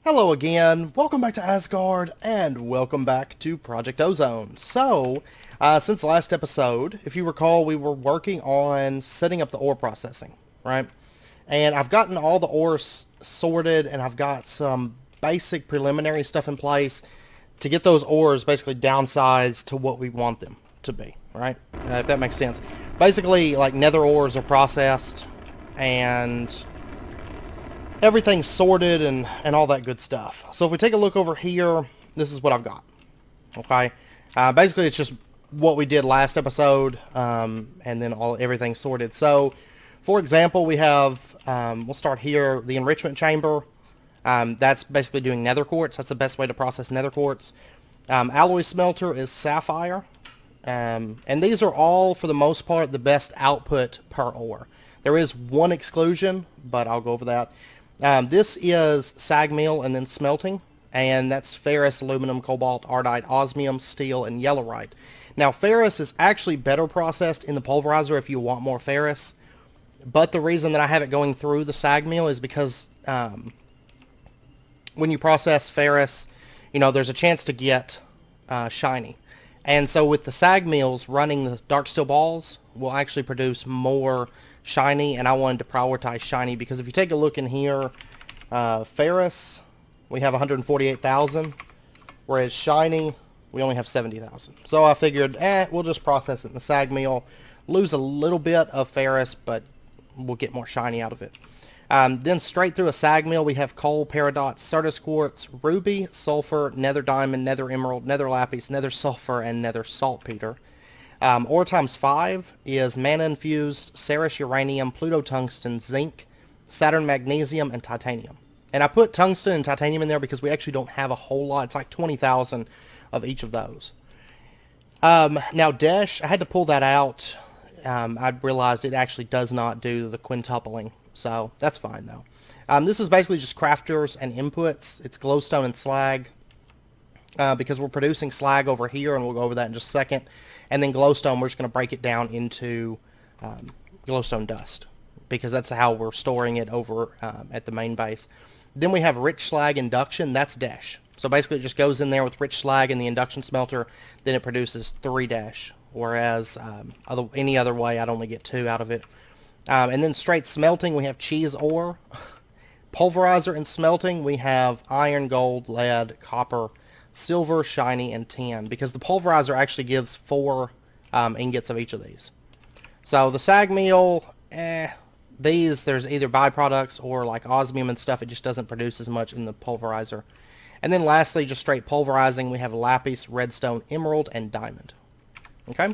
Hello again, welcome back to Asgard, and welcome back to Project Ozone. Since last episode, if you recall, we were working on setting up the ore processing, right? And I've gotten all the ores sorted, and I've got some basic preliminary stuff in place to get those ores basically downsized to what we want them to be, right? If that makes sense. Basically, like nether ores are processed, and everything's sorted and all that good stuff. So if we take a look over here, this is what I've got. Okay, basically it's just what we did last episode, and then everything sorted. So, for example, we have we'll start here, the enrichment chamber. That's basically doing nether quartz. That's the best way to process nether quartz. Alloy smelter is sapphire, and these are all for the most part the best output per ore. There is one exclusion, but I'll go over that. This is sag mill and then smelting, and that's ferrous, aluminum, cobalt, ardite, osmium, steel, and yellowite. Now, ferrous is actually better processed in the pulverizer if you want more ferrous, but the reason that I have it going through the sag mill is because when you process ferrous, there's a chance to get shiny. And so with the sag mills running the dark steel balls will actually produce more shiny, and I wanted to prioritize shiny because if you take a look in here, ferrous, we have 148,000, whereas shiny, we only have 70,000. So I figured, we'll just process it in the sag mill, lose a little bit of ferrous, but we'll get more shiny out of it. Then straight through a sag mill, we have coal, peridot, Certus quartz, ruby, sulfur, nether diamond, nether emerald, nether lapis, nether sulfur, and nether saltpeter. Ore times 5 is mana infused, Ceres uranium, Pluto tungsten, zinc, Saturn magnesium, and titanium. And I put tungsten and titanium in there because we actually don't have a whole lot. It's like 20,000 of each of those. Now Desh, I had to pull that out. I realized it actually does not do the quintupling, so that's fine though. This is basically just crafters and inputs. It's glowstone and slag. Because we're producing slag over here, and we'll go over that in just a second. And then glowstone, we're just going to break it down into glowstone dust, because that's how we're storing it over at the main base. Then we have rich slag induction. That's dash. So basically it just goes in there with rich slag in the induction smelter, then it produces 3 dash, whereas any other way I'd only get 2 out of it. And then straight smelting, we have cheese ore. Pulverizer and smelting, we have iron, gold, lead, copper, silver, shiny, and tin, because the pulverizer actually gives 4 ingots of each of these. So the sag mill, there's either byproducts or like osmium and stuff. It just doesn't produce as much in the pulverizer. And then lastly, just straight pulverizing, we have lapis, redstone, emerald, and diamond. Okay?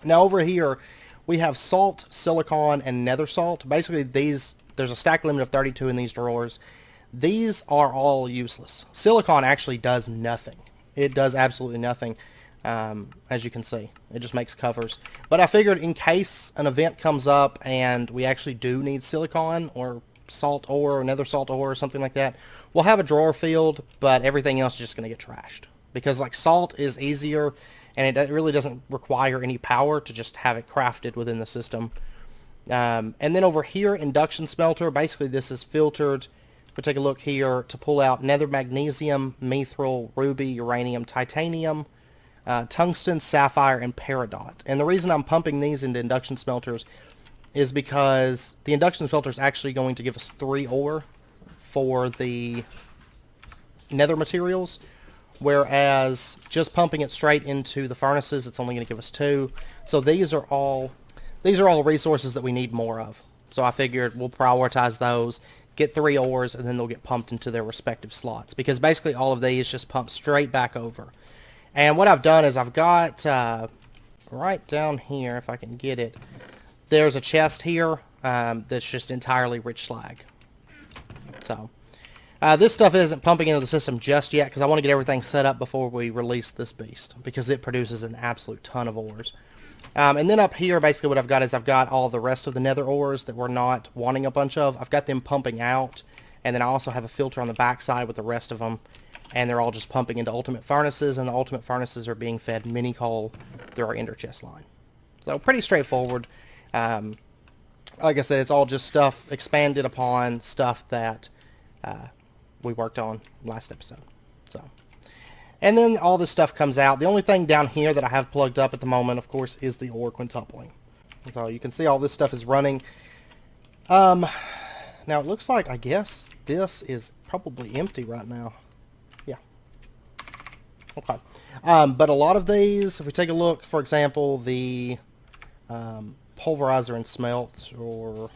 Now over here, we have salt, silicon, and nether salt. Basically, there's a stack limit of 32 in these drawers. These are all useless. Silicon actually does nothing. It does absolutely nothing, as you can see. It just makes covers. But I figured in case an event comes up and we actually do need silicon or salt ore or nether salt ore or something like that, we'll have a drawer filled, but everything else is just going to get trashed. Because like salt is easier, and it really doesn't require any power to just have it crafted within the system. And then over here, induction smelter, basically this is filtered. We'll take a look here to pull out nether magnesium, mithril, ruby, uranium, titanium, tungsten, sapphire, and peridot. And the reason I'm pumping these into induction smelters is because the induction smelter is actually going to give us 3 ore for the nether materials, whereas just pumping it straight into the furnaces, it's only going to give us 2. So these are all resources that we need more of. So I figured we'll prioritize those, get 3 ores, and then they'll get pumped into their respective slots, because basically all of these just pump straight back over. And what I've done is I've got right down here, if I can get it, there's a chest here that's just entirely rich slag. So this stuff isn't pumping into the system just yet because I want to get everything set up before we release this beast, because it produces an absolute ton of ores. And then up here, basically what I've got is I've got all the rest of the nether ores that we're not wanting a bunch of. I've got them pumping out, and then I also have a filter on the back side with the rest of them, and they're all just pumping into ultimate furnaces, and the ultimate furnaces are being fed mini coal through our ender chest line. So pretty straightforward. Like I said, it's all just stuff expanded upon stuff that we worked on last episode. So, and then all this stuff comes out. The only thing down here that I have plugged up at the moment, of course, is the ore quintupling. So you can see all this stuff is running. Now it looks like, I guess, this is probably empty right now. Yeah. Okay. But a lot of these, if we take a look, for example, the pulverizer and smelt, or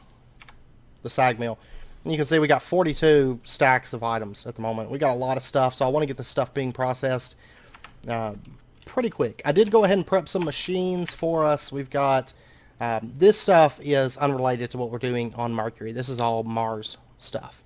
the sag mill, and you can see we got 42 stacks of items at the moment. We got a lot of stuff, so I want to get this stuff being processed pretty quick. I did go ahead and prep some machines for us. We've got this stuff is unrelated to what we're doing on Mercury. This is all Mars stuff.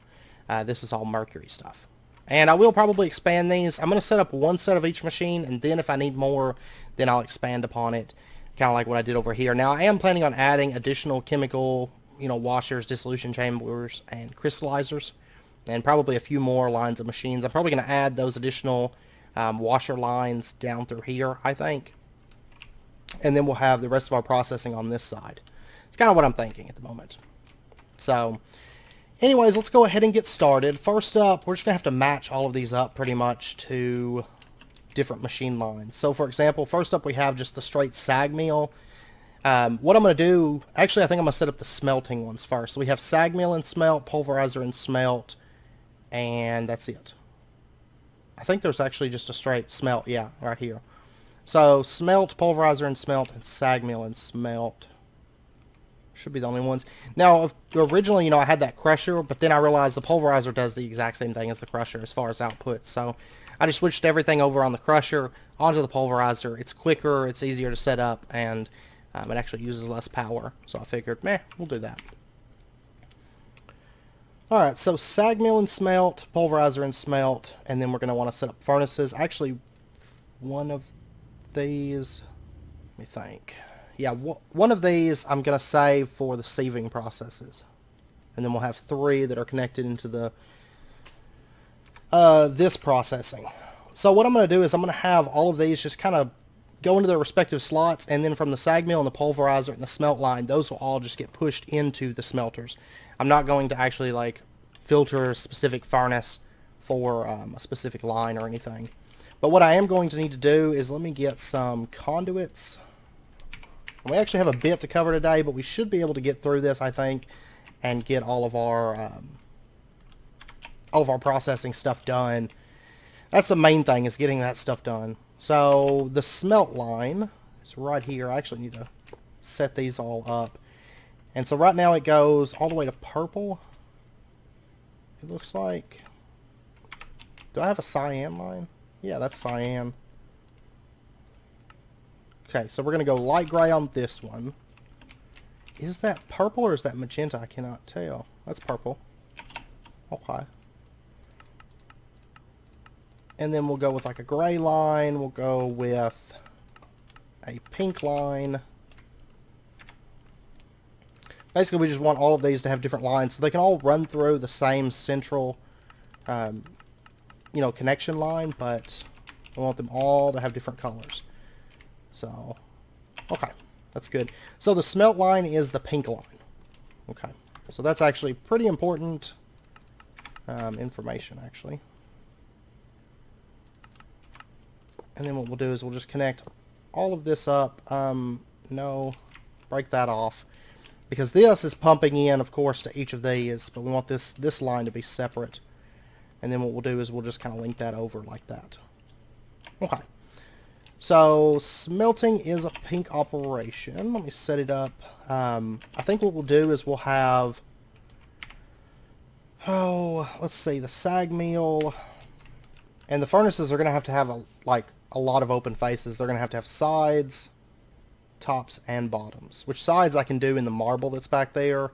This is all Mercury stuff. And I will probably expand these. I'm going to set up one set of each machine, and then if I need more, then I'll expand upon it, kind of like what I did over here. Now, I am planning on adding additional chemical, washers, dissolution chambers, and crystallizers, and probably a few more lines of machines. I'm probably going to add those additional washer lines down through here, I think. And then we'll have the rest of our processing on this side. It's kind of what I'm thinking at the moment. So, anyways, let's go ahead and get started. First up, we're just going to have to match all of these up pretty much to different machine lines. So, for example, first up we have just the straight sag mill. What I'm going to do, actually I think I'm going to set up the smelting ones first. So we have sag mill and smelt, pulverizer and smelt, and that's it. I think there's actually just a straight smelt, yeah, right here. So smelt, pulverizer and smelt, and sag mill and smelt should be the only ones. Now, originally, I had that crusher, but then I realized the pulverizer does the exact same thing as the crusher as far as output. So I just switched everything over on the crusher onto the pulverizer. It's quicker, it's easier to set up, and it actually uses less power. So I figured, we'll do that. Alright, so sag mill and smelt, pulverizer and smelt, and then we're going to want to set up furnaces. Actually, one of these, let me think. Yeah, one of these I'm going to save for the sieving processes. And then we'll have 3 that are connected into the this processing. So what I'm going to do is I'm going to have all of these just kind of go into their respective slots, and then from the sag mill and the pulverizer and the smelt line, those will all just get pushed into the smelters. I'm not going to actually filter a specific furnace for a specific line or anything. But what I am going to need to do is let me get some conduits. We actually have a bit to cover today, but we should be able to get through this, I think, and get all of our processing stuff done. That's the main thing, is getting that stuff done. So the smelt line is right here. I actually need to set these all up. And so right now it goes all the way to purple. It looks like. Do I have a cyan line? Yeah, that's cyan. Okay, so we're going to go light gray on this one. Is that purple or is that magenta? I cannot tell. That's purple. Okay. And then we'll go with a gray line. We'll go with a pink line. Basically, we just want all of these to have different lines, so they can all run through the same central, connection line, but we want them all to have different colors. So, okay, that's good. So the smelt line is the pink line. Okay, so that's actually pretty important information, actually. And then what we'll do is we'll just connect all of this up. No, break that off. Because this is pumping in, of course, to each of these, but we want this line to be separate. And then what we'll do is we'll just kind of link that over like that. Okay. So, smelting is a pink operation. Let me set it up. I think what we'll do is we'll have... let's see, the sag mill. And the furnaces are going to have a lot of open faces. They're going to have sides, tops, and bottoms. Which sides I can do in the marble that's back there.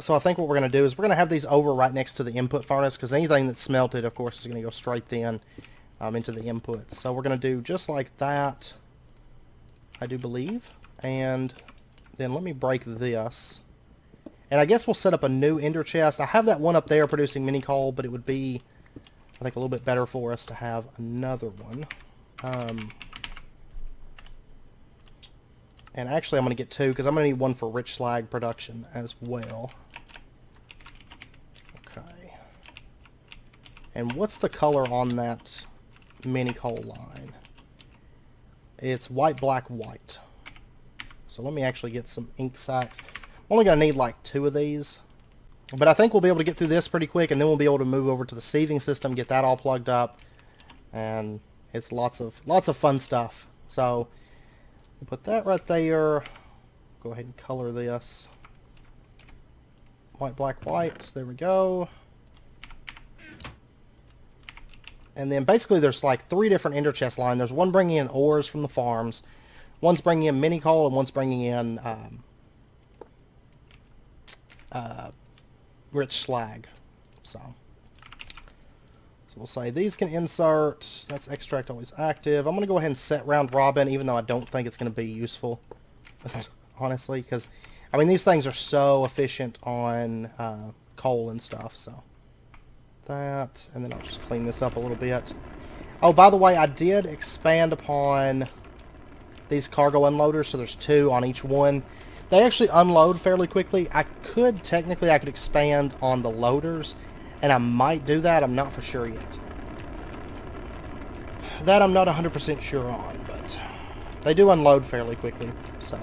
So I think what we're going to do is we're going to have these over right next to the input furnace, because anything that's smelted, of course, is going to go straight then into the inputs. So we're going to do just like that, I do believe. And then let me break this. And I guess we'll set up a new ender chest. I have that one up there producing mini coal, but it would be, I think, a little bit better for us to have another one. And actually I'm going to get 2, because I'm going to need one for rich slag production as well. And what's the color on that mini coal line? It's white, black, white. So let me actually get some ink sacks. I'm only going to need like 2 of these. But I think we'll be able to get through this pretty quick, and then we'll be able to move over to the sieving system, get that all plugged up, and it's lots of fun stuff. So we'll put that right there. Go ahead and color this. White, black, white. There we go. And then basically there's like 3 different ender chest lines. There's one bringing in ores from the farms, one's bringing in mini coal, and one's bringing in rich slag. So we'll say these can insert. That's extract always active. I'm going to go ahead and set round robin, even though I don't think it's going to be useful, honestly, because I mean these things are so efficient on coal and stuff. So that, and then I'll just clean this up a little bit. Oh, by the way, I did expand upon these cargo unloaders, so there's 2 on each one. They actually unload fairly quickly. I could expand on the loaders, and I might do that. I'm not for sure yet. That I'm not 100% sure on, but they do unload fairly quickly. So,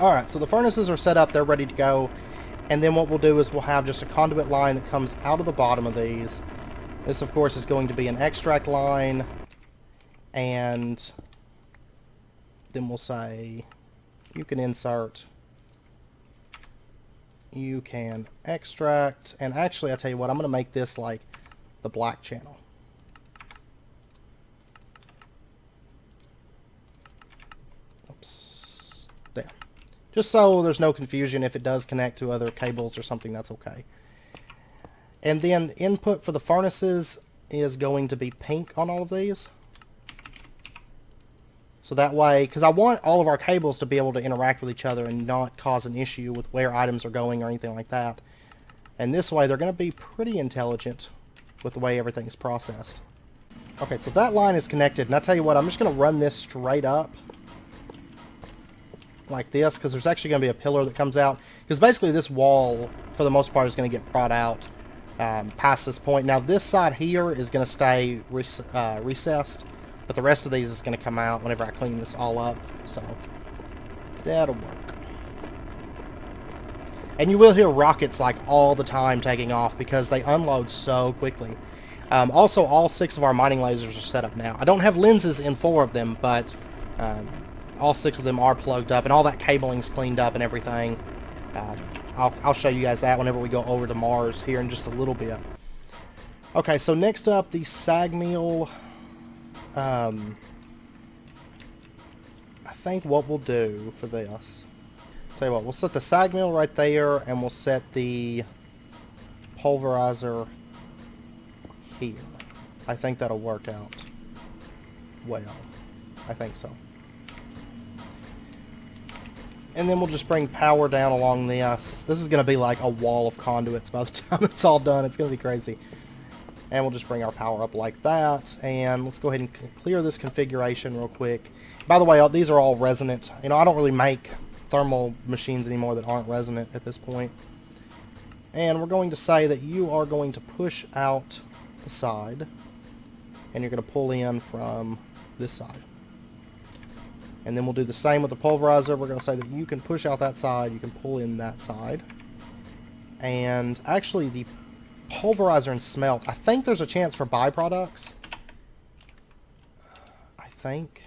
alright, so the furnaces are set up. They're ready to go. And then what we'll do is we'll have just a conduit line that comes out of the bottom of these. This, of course, is going to be an extract line. And then we'll say you can insert, you can extract, and actually I tell you what, I'm going to make this like the black channel. Oops. There. Just so there's no confusion. If it does connect to other cables or something, that's okay. And then input for the furnaces is going to be pink on all of these. So that way, because I want all of our cables to be able to interact with each other and not cause an issue with where items are going or anything like that. And this way, they're going to be pretty intelligent with the way everything's processed. Okay, so that line is connected. And I tell you what, I'm just going to run this straight up like this, because there's actually going to be a pillar that comes out. Because basically this wall, for the most part, is going to get brought out past this point. Now, this side here is going to stay recessed. But the rest of these is going to come out whenever I clean this all up. So, that'll work. And you will hear rockets like all the time taking off because they unload so quickly. Also, all 6 of our mining lasers are set up now. I don't have lenses in 4 of them, but all 6 of them are plugged up. And all that cabling's cleaned up and everything. I'll show you guys that whenever we go over to Mars here in just a little bit. Okay, so next up, the sag mill. I think what we'll do for this, tell you what, we'll set the sag mill right there, and we'll set the pulverizer here. I think that'll work out well. I think so. And then we'll just bring power down along this. This is going to be like a wall of conduits by the time it's all done. It's going to be crazy. And we'll just bring our power up like that. And let's go ahead and clear this configuration real quick. By the way, these are all resonant. You know, I don't really make thermal machines anymore that aren't resonant at this point. And we're going to say that you are going to push out the side. And you're going to pull in from this side. And then we'll do the same with the pulverizer. We're going to say that you can push out that side, you can pull in that side. And actually the pulverizer and smelt, I think there's a chance for byproducts. I think.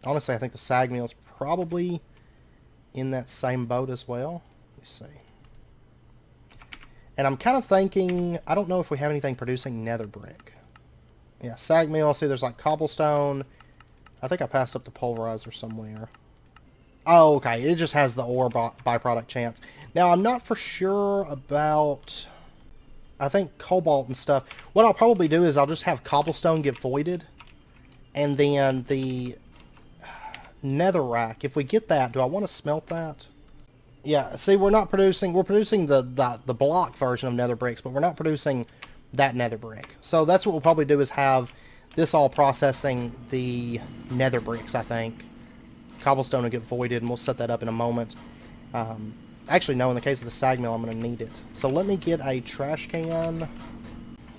Honestly, I think the sag mill is probably in that same boat as well. Let me see. And I'm kind of thinking, I don't know if we have anything producing nether brick. Yeah, sag mill, see there's like cobblestone. I think I passed up the pulverizer somewhere. Oh, okay. It just has the ore byproduct chance. Now, I'm not for sure about, I think, cobalt and stuff. What I'll probably do is I'll just have cobblestone get voided. And then the netherrack, if we get that, do I want to smelt that? Yeah, see, we're not producing, we're producing the block version of nether bricks, but we're not producing that nether brick. So that's what we'll probably do, is have this all processing the nether bricks, I think. Cobblestone will get voided, and we'll set that up in a moment. Actually, no, in the case of the sag mill, I'm going to need it. So let me get a trash can.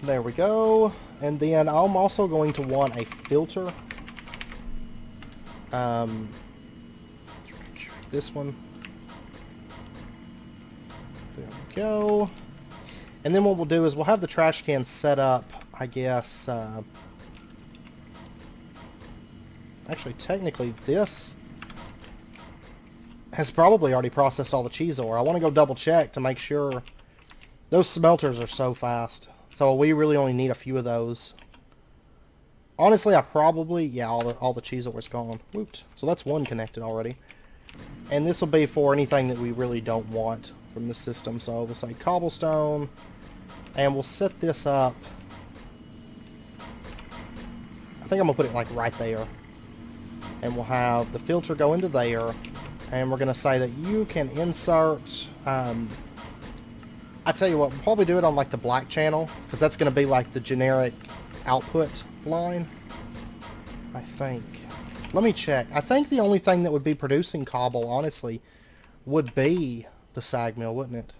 There we go. And then I'm also going to want a filter. This one. There we go. And then what we'll do is we'll have the trash can set up, I guess. Actually, technically, this has probably already processed all the cheese ore. I want to go double check to make sure. Those smelters are so fast. So we really only need a few of those. Honestly, I probably... Yeah, all the cheese ore is gone. Whooped. So that's one connected already. And this will be for anything that we really don't want from the system. So we'll say cobblestone. And we'll set this up. I think I'm going to put it like right there. And we'll have the filter go into there. And we're going to say that you can insert... I tell you what, we'll probably do it on like the black channel. Because that's going to be like the generic output line. I think. Let me check. I think the only thing that would be producing cobble, honestly, would be the sag mill, wouldn't it?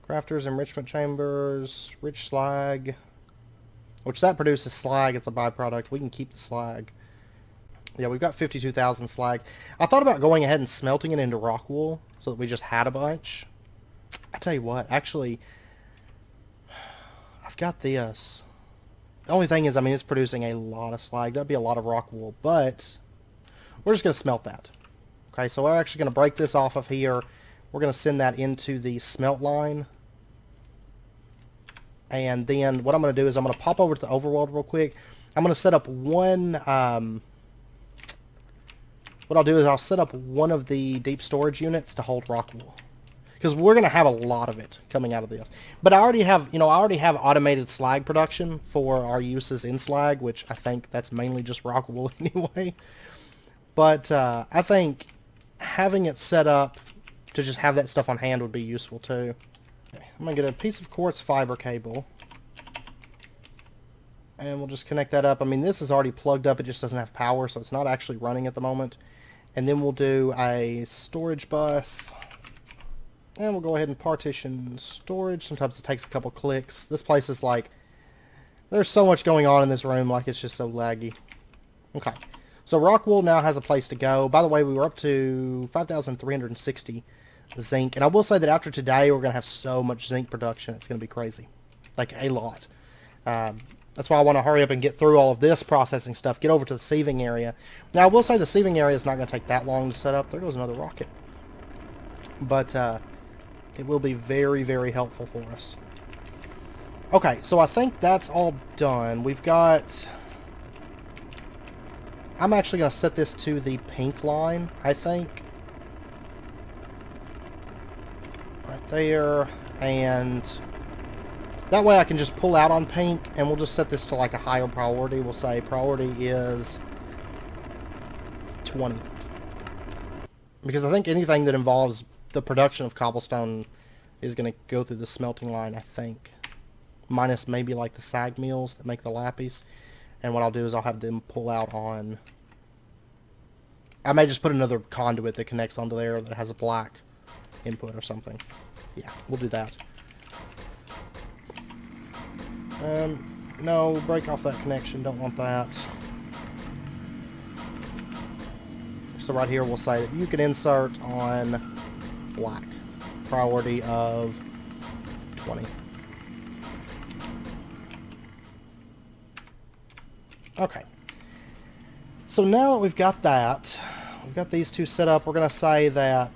Crafters, enrichment chambers, rich slag. Which that produces slag. It's a byproduct. We can keep the slag. Yeah, we've got 52,000 slag. I thought about going ahead and smelting it into rock wool so that we just had a bunch. I tell you what, actually, I've got this. The only thing is, I mean, it's producing a lot of slag. That'd be a lot of rock wool, but we're just going to smelt that. Okay, so we're actually going to break this off of here. We're going to send that into the smelt line. And then what I'm going to do is I'm going to pop over to the overworld real quick. I'm going to set up one... what I'll do is I'll set up one of the deep storage units to hold rock wool. Because we're going to have a lot of it coming out of this. But I already have, I already have automated slag production for our uses in slag, which I think that's mainly just rock wool anyway. But I think having it set up to just have that stuff on hand would be useful too. Okay, I'm going to get a piece of quartz fiber cable. And we'll just connect that up. I mean, this is already plugged up. It just doesn't have power, so it's not actually running at the moment. And then we'll do a storage bus. And we'll go ahead and partition storage. Sometimes it takes a couple clicks. This place is like... There's so much going on in this room, like it's just so laggy. Okay. So rock wool now has a place to go. By the way, we were up to 5,360 zinc. And I will say that after today, we're going to have so much zinc production. It's going to be crazy. Like, a lot. That's why I want to hurry up and get through all of this processing stuff. Get over to the sieving area. Now, I will say the sieving area is not going to take that long to set up. There goes another rocket. But it will be very, very helpful for us. Okay, so I think that's all done. We've got... I'm actually going to set this to the pink line, I think. Right there. And... that way I can just pull out on pink, and we'll just set this to like a higher priority. We'll say priority is 20. Because I think anything that involves the production of cobblestone is going to go through the smelting line, I think. Minus maybe like the sag mills that make the lapis. And what I'll do is I'll have them pull out on... I may just put another conduit that connects onto there that has a black input or something. Yeah, we'll do that. No, break off that connection. Don't want that. So right here we'll say that you can insert on black. Priority of 20. Okay. So now that we've got that, we've got these two set up, we're going to say that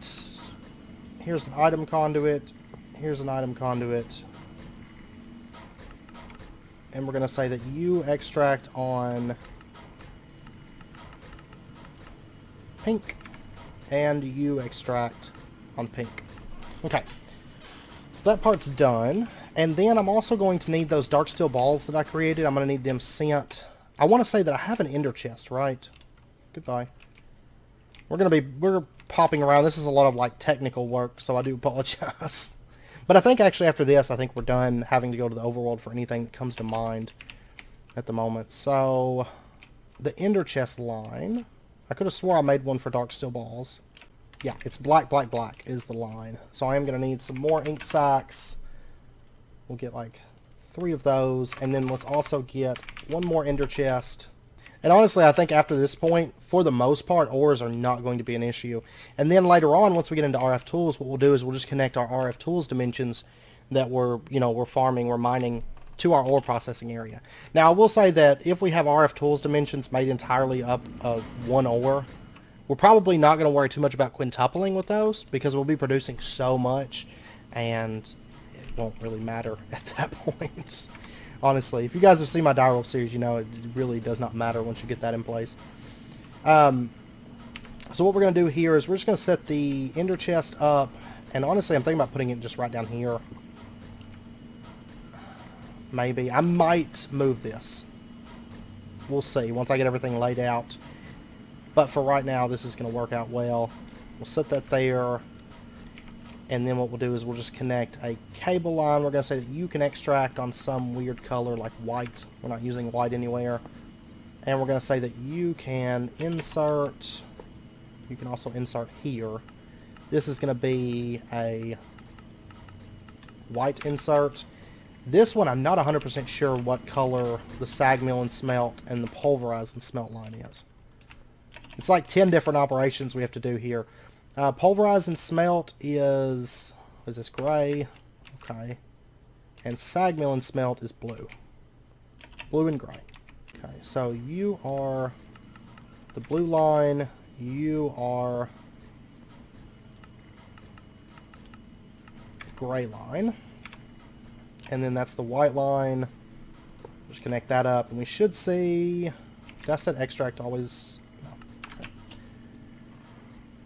here's an item conduit, here's an item conduit, and we're going to say that you extract on pink, and you extract on pink. Okay, so that part's done, and then I'm also going to need those dark steel balls that I created. I'm going to need them sent. I want to say that I have an ender chest, right? Goodbye. We're popping around. This is a lot of like technical work, so I do apologize. But I think actually after this, I think we're done having to go to the overworld for anything that comes to mind at the moment. So the ender chest line, I could have swore I made one for dark steel balls. Yeah, it's black, black, black is the line. So I am going to need some more ink sacs. We'll get like 3 of those. And then let's also get 1 more ender chest. And honestly, I think after this point, for the most part, ores are not going to be an issue. And then later on, once we get into RF tools, what we'll do is we'll just connect our RF tools dimensions that we're farming, we're mining to our ore processing area. Now, I will say that if we have RF tools dimensions made entirely up of 1 ore, we're probably not going to worry too much about quintupling with those because we'll be producing so much and it won't really matter at that point. Honestly, if you guys have seen my die roll series, you know it really does not matter once you get that in place. So what we're going to do here is we're just going to set the ender chest up, and honestly I'm thinking about putting it just right down here. Maybe. I might move this. We'll see once I get everything laid out. But for right now, this is going to work out well. We'll set that there. And then what we'll do is we'll just connect a cable line. We're going to say that you can extract on some weird color like white. We're not using white anywhere. And we're going to say that you can insert. You can also insert here. This is going to be a white insert. This one, I'm not 100% sure what color the sag mill and smelt and the pulverize and smelt line is. It's like 10 different operations we have to do here. Pulverize and smelt is this gray? Okay. And sag mill and smelt is blue. Blue and gray. Okay, so you are the blue line. You are the gray line. And then that's the white line. Just connect that up. And we should see... Did I set extract always...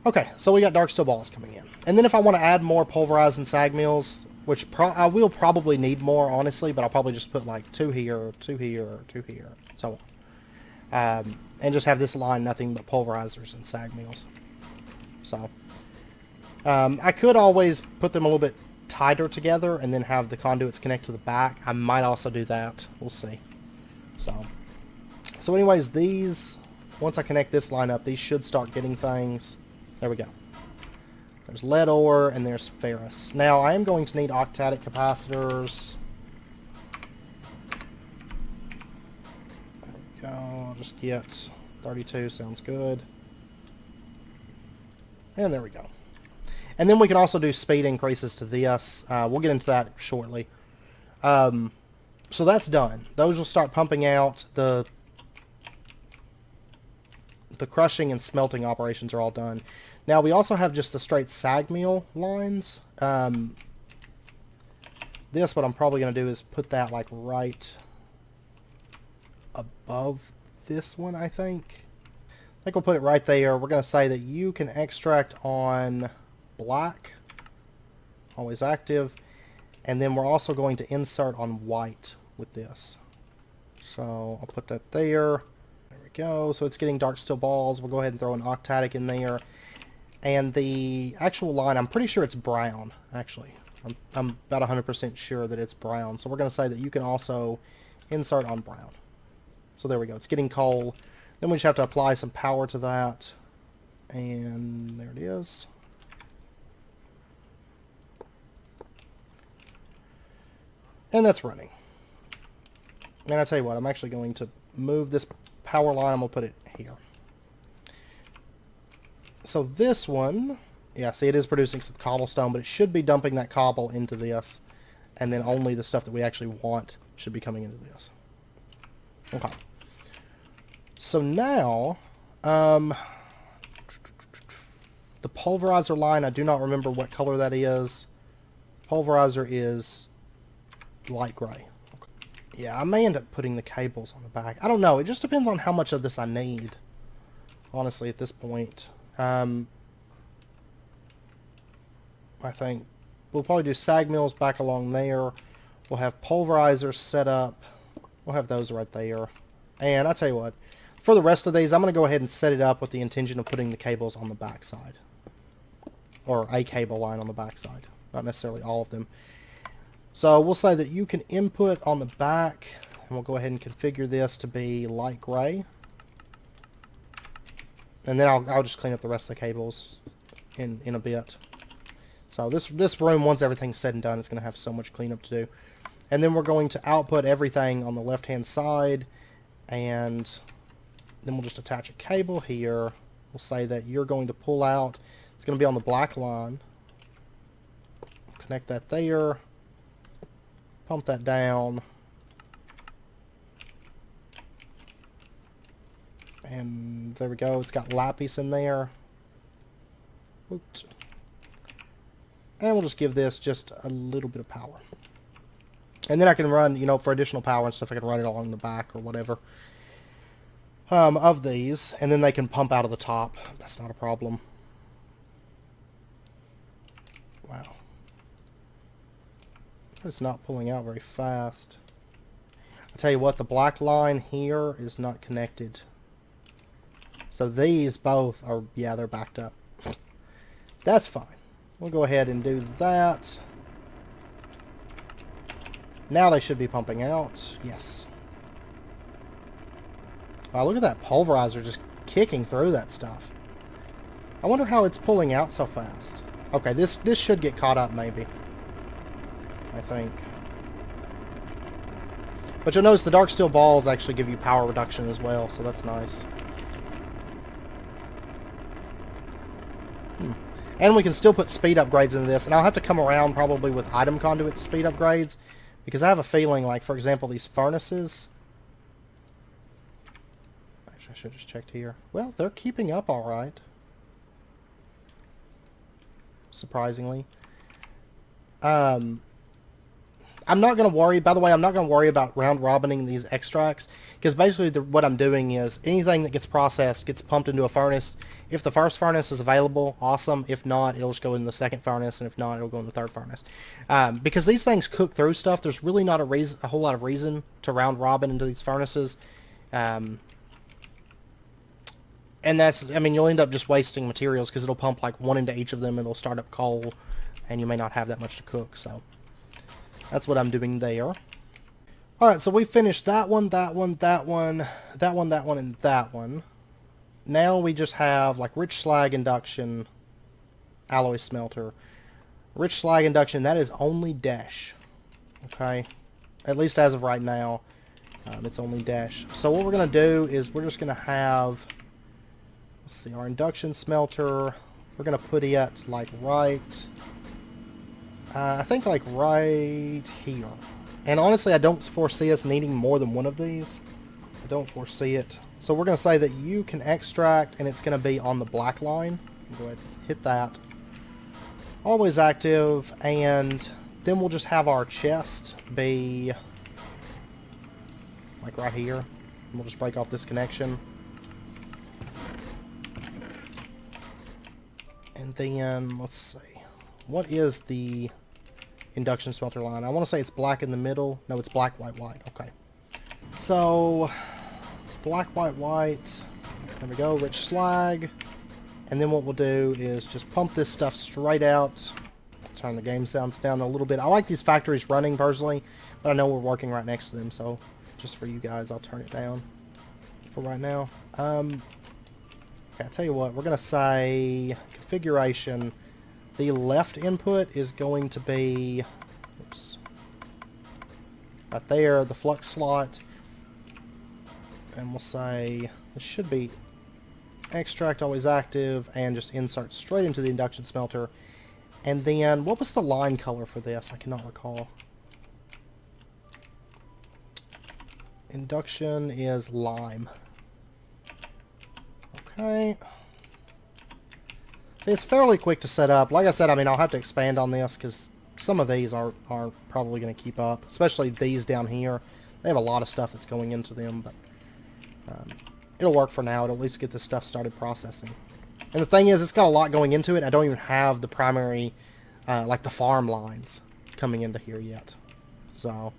Okay, so we got dark steel balls coming in. And then if I want to add more pulverized and sag mills, which I will probably need more, honestly, but I'll probably just put like 2 here, 2 here, 2 here, so on. And just have this line nothing but pulverizers and sag mills. So, I could always put them a little bit tighter together and then have the conduits connect to the back. I might also do that. We'll see. So anyways, these, once I connect this line up, these should start getting things. There we go. There's lead ore and there's ferrous. Now I am going to need octadic capacitors. There we go. I'll just get 32. Sounds good. And there we go. And then we can also do speed increases to this. We'll get into that shortly. So that's done. Those will start pumping out. The crushing and smelting operations are all done. Now we also have just the straight sag mill lines. This, what I'm probably going to do is put that like right above this one, I think. I think we'll put it right there. We're going to say that you can extract on black, always active, and then we're also going to insert on white with this. So I'll put that there. There we go. So it's getting dark steel balls. We'll go ahead and throw an octadic in there. And the actual line, I'm pretty sure it's brown, actually. I'm about 100% sure that it's brown. So we're going to say that you can also insert on brown. So there we go. It's getting coal. Then we just have to apply some power to that. And there it is. And that's running. And I tell you what, I'm actually going to move this power line. I'm going to put it here. So this one, yeah, see, it is producing some cobblestone, but it should be dumping that cobble into this. And then only the stuff that we actually want should be coming into this. Okay. So now, the pulverizer line, I do not remember what color that is. Pulverizer is light gray. Okay. Yeah, I may end up putting the cables on the back. I don't know. It just depends on how much of this I need, honestly, at this point. I think we'll probably do sag mills back along there. We'll have pulverizers set up. We'll have those right there. And I'll tell you what, for the rest of these, I'm going to go ahead and set it up with the intention of putting the cables on the back side. Or a cable line on the back side. Not necessarily all of them. So we'll say that you can input on the back. And we'll go ahead and configure this to be light gray. And then I'll just clean up the rest of the cables in a bit. So this room, once everything's said and done, is going to have so much cleanup to do. And then we're going to output everything on the left-hand side, and then we'll just attach a cable here. We'll say that you're going to pull out. It's going to be on the black line. Connect that there. Pump that down. And there we go. It's got lapis in there. Oops. And we'll just give this just a little bit of power. And then I can run, you know, for additional power and stuff, I can run it along the back or whatever of these. And then they can pump out of the top. That's not a problem. Wow. It's not pulling out very fast. I'll tell you what, the black line here is not connected. So these both are, yeah, they're backed up. That's fine. We'll go ahead and do that. Now they should be pumping out. Yes. Wow, look at that pulverizer just kicking through that stuff. I wonder how it's pulling out so fast. Okay, this should get caught up maybe. I think. But you'll notice the dark steel balls actually give you power reduction as well, so that's nice. And we can still put speed upgrades into this, and I'll have to come around probably with item conduit speed upgrades, because I have a feeling, like, for example, these furnaces... Actually, I should have just checked here. Well, they're keeping up alright. Surprisingly. I'm not going to worry, by the way, I'm not going to worry about round-robining these extracts, because basically what I'm doing is anything that gets processed gets pumped into a furnace. If the first furnace is available, awesome. If not, it'll just go in the second furnace, and if not, it'll go in the third furnace. Because these things cook through stuff, there's really not a whole lot of reason to round-robin into these furnaces. And that's, I mean, you'll end up just wasting materials, because it'll pump like one into each of them, and it'll start up coal, and you may not have that much to cook, so... That's what I'm doing there. Alright, so we finished that one, that one, that one, that one, that one, and that one. Now we just have, like, rich slag induction, alloy smelter. Rich slag induction, that is only dash. Okay? At least as of right now, it's only dash. So what we're going to do is we're just going to have, let's see, our induction smelter. We're going to put it, like, right... I think like right here. And honestly, I don't foresee us needing more than one of these. I don't foresee it. So we're going to say that you can extract, and it's going to be on the black line. Go ahead, hit that. Always active, and then we'll just have our chest be like right here. And we'll just break off this connection. And then, let's see. What is the induction smelter line? I want to say it's black in the middle. No, it's black, white, white. Okay. So, it's black, white, white. There we go. Rich slag. And then what we'll do is just pump this stuff straight out. Turn the game sounds down a little bit. I like these factories running personally, but I know we're working right next to them, so just for you guys, I'll turn it down for right now. Okay, I'll tell you what. We're going to say configuration. The left input is going to be, oops, right there, the flux slot. And we'll say, this should be extract always active, and just insert straight into the induction smelter. And then, what was the line color for this? I cannot recall. Induction is lime. Okay. It's fairly quick to set up. Like I said, I mean, I'll have to expand on this because some of these aren't probably going to keep up. Especially these down here. They have a lot of stuff that's going into them, but it'll work for now. It'll at least get this stuff started processing. And the thing is, it's got a lot going into it. I don't even have the primary, like the farm lines coming into here yet. So,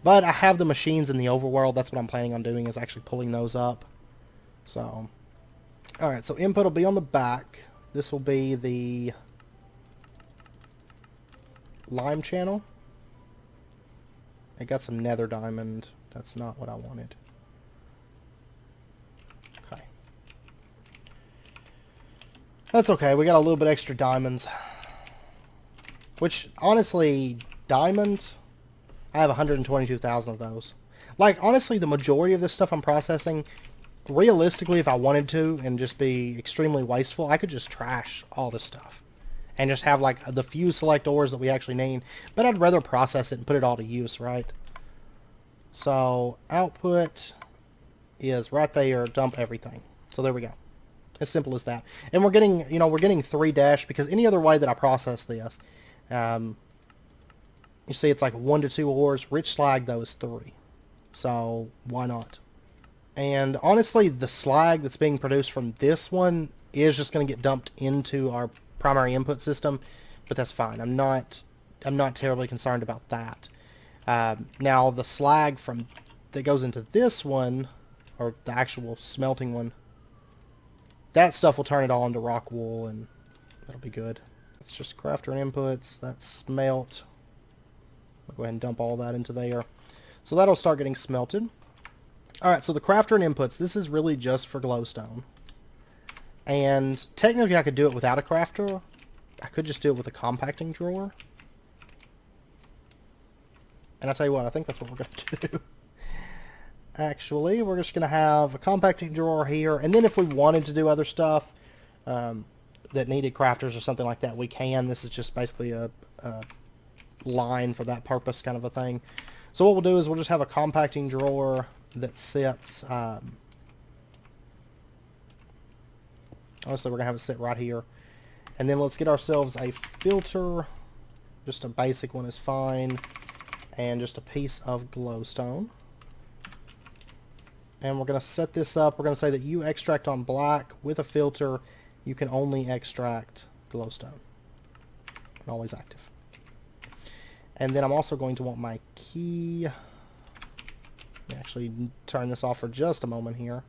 but I have the machines in the overworld. That's what I'm planning on doing, is actually pulling those up. So, alright, so input will be on the back. This will be the lime channel. I got some nether diamond. That's not what I wanted. Okay. That's okay. We got a little bit extra diamonds. Which, honestly, diamond, I have 122,000 of those. Like, honestly, the majority of this stuff I'm processing, realistically, if I wanted to and just be extremely wasteful, I could just trash all this stuff. And just have, like, the few select ores that we actually need. But I'd rather process it and put it all to use, right? So, output is right there, dump everything. So there we go. As simple as that. And we're getting, you know, we're getting 3 dash because any other way that I process this, you see it's like 1 to 2 ores. Rich slag, though, is 3. So, why not? And honestly, the slag that's being produced from this one is just going to get dumped into our primary input system, but that's fine. I'm not terribly concerned about that. Now, the slag from that goes into this one, or the actual smelting one, that stuff will turn it all into rock wool, and that'll be good. It's just crafter and inputs. That's smelt. I'll go ahead and dump all that into there. So that'll start getting smelted. Alright, so the crafter and inputs, this is really just for glowstone. And technically I could do it without a crafter. I could just do it with a compacting drawer. And I'll tell you what, I think that's what we're going to do. Actually, we're just going to have a compacting drawer here. And then if we wanted to do other stuff that needed crafters or something like that, we can. This is just basically a line for that purpose kind of a thing. So what we'll do is we'll just have a compacting drawer that sits... honestly, we're going to have it sit right here. And then let's get ourselves a filter. Just a basic one is fine. And just a piece of glowstone. And we're going to set this up. We're going to say that you extract on black with a filter. You can only extract glowstone. And always active. And then I'm also going to want my key. Let me actually turn this off for just a moment here.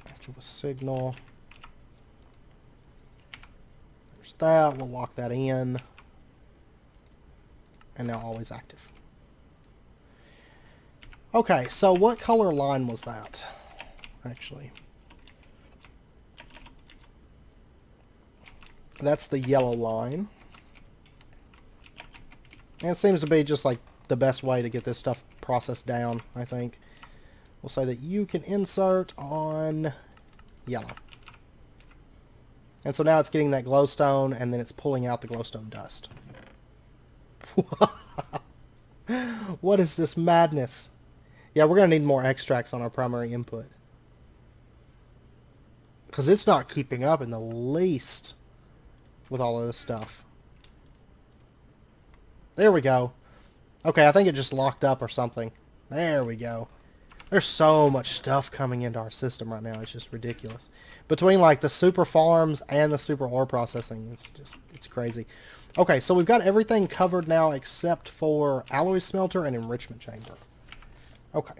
Active with signal. There's that. We'll lock that in. And now always active. Okay, so what color line was that, actually? That's the yellow line. And it seems to be just like the best way to get this stuff processed down, I think. We'll say that you can insert on yellow. And so now it's getting that glowstone, and then it's pulling out the glowstone dust. What is this madness? Yeah, we're going to need more extracts on our primary input. Because it's not keeping up in the least with all of this stuff. There we go. Okay, I think it just locked up or something. There we go. There's so much stuff coming into our system right now. It's just ridiculous. Between like the super farms and the super ore processing, it's crazy. Okay, so we've got everything covered now except for alloy smelter and enrichment chamber. Okay.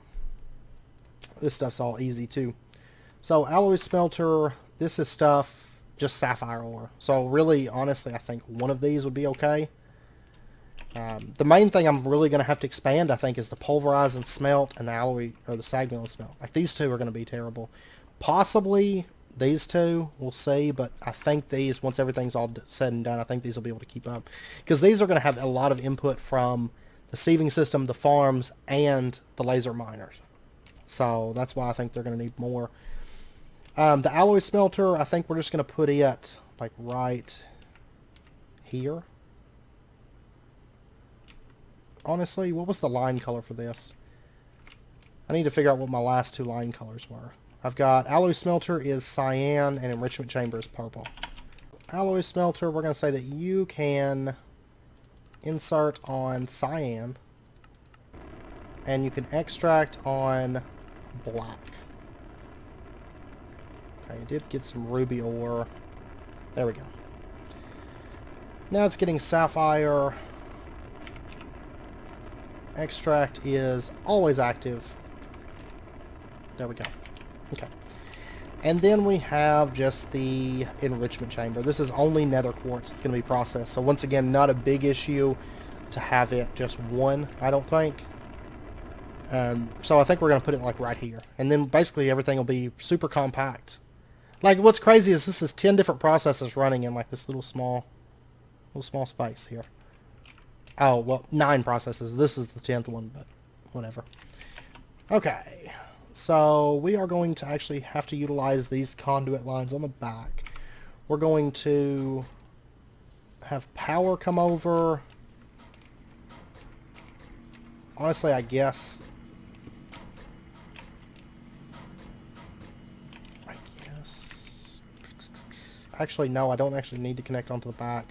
This stuff's all easy too. So alloy smelter, this is stuff, just sapphire ore. So really, honestly, I think one of these would be okay. The main thing I'm really going to have to expand, I think, is the pulverize and smelt and the alloy, or the sag mill and smelt. Like, these two are going to be terrible. Possibly these two, we'll see, but I think these, once everything's all said and done, I think these will be able to keep up. Because these are going to have a lot of input from the sieving system, the farms, and the laser miners. So that's why I think they're going to need more. The alloy smelter, I think we're just going to put it like right here. Honestly, what was the line color for this? I need to figure out what my last two line colors were. I've got alloy smelter is cyan and enrichment chamber is purple. Alloy smelter, we're going to say that you can insert on cyan and you can extract on black. Okay, I did get some ruby ore. There we go. Now it's getting sapphire. Extract is always active. There we go. Okay. And then we have just the enrichment chamber. This is only nether quartz. It's going to be processed. So once again, not a big issue to have it just one, I don't think. So I think we're going to put it like right here. And then basically everything will be super compact. Like, what's crazy is this is 10 different processes running in like this little small space here. Oh, well, 9 processes. This is the 10th one, but whatever. Okay, so we are going to actually have to utilize these conduit lines on the back. We're going to have power come over. Honestly, I guess... Actually, no, I don't actually need to connect onto the back.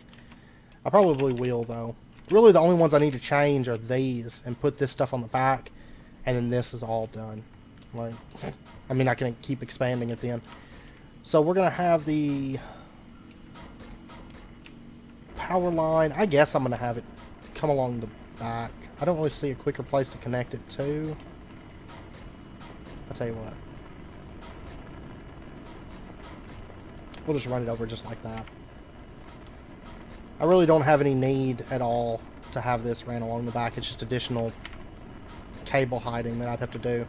I probably will, though. Really, the only ones I need to change are these, and put this stuff on the back, and then this is all done. Like, I mean, I can keep expanding it then. So we're going to have the power line. I guess I'm going to have it come along the back. I don't really see a quicker place to connect it to. I'll tell you what. We'll just run it over just like that. I really don't have any need at all to have this ran along the back. It's just additional cable hiding that I'd have to do.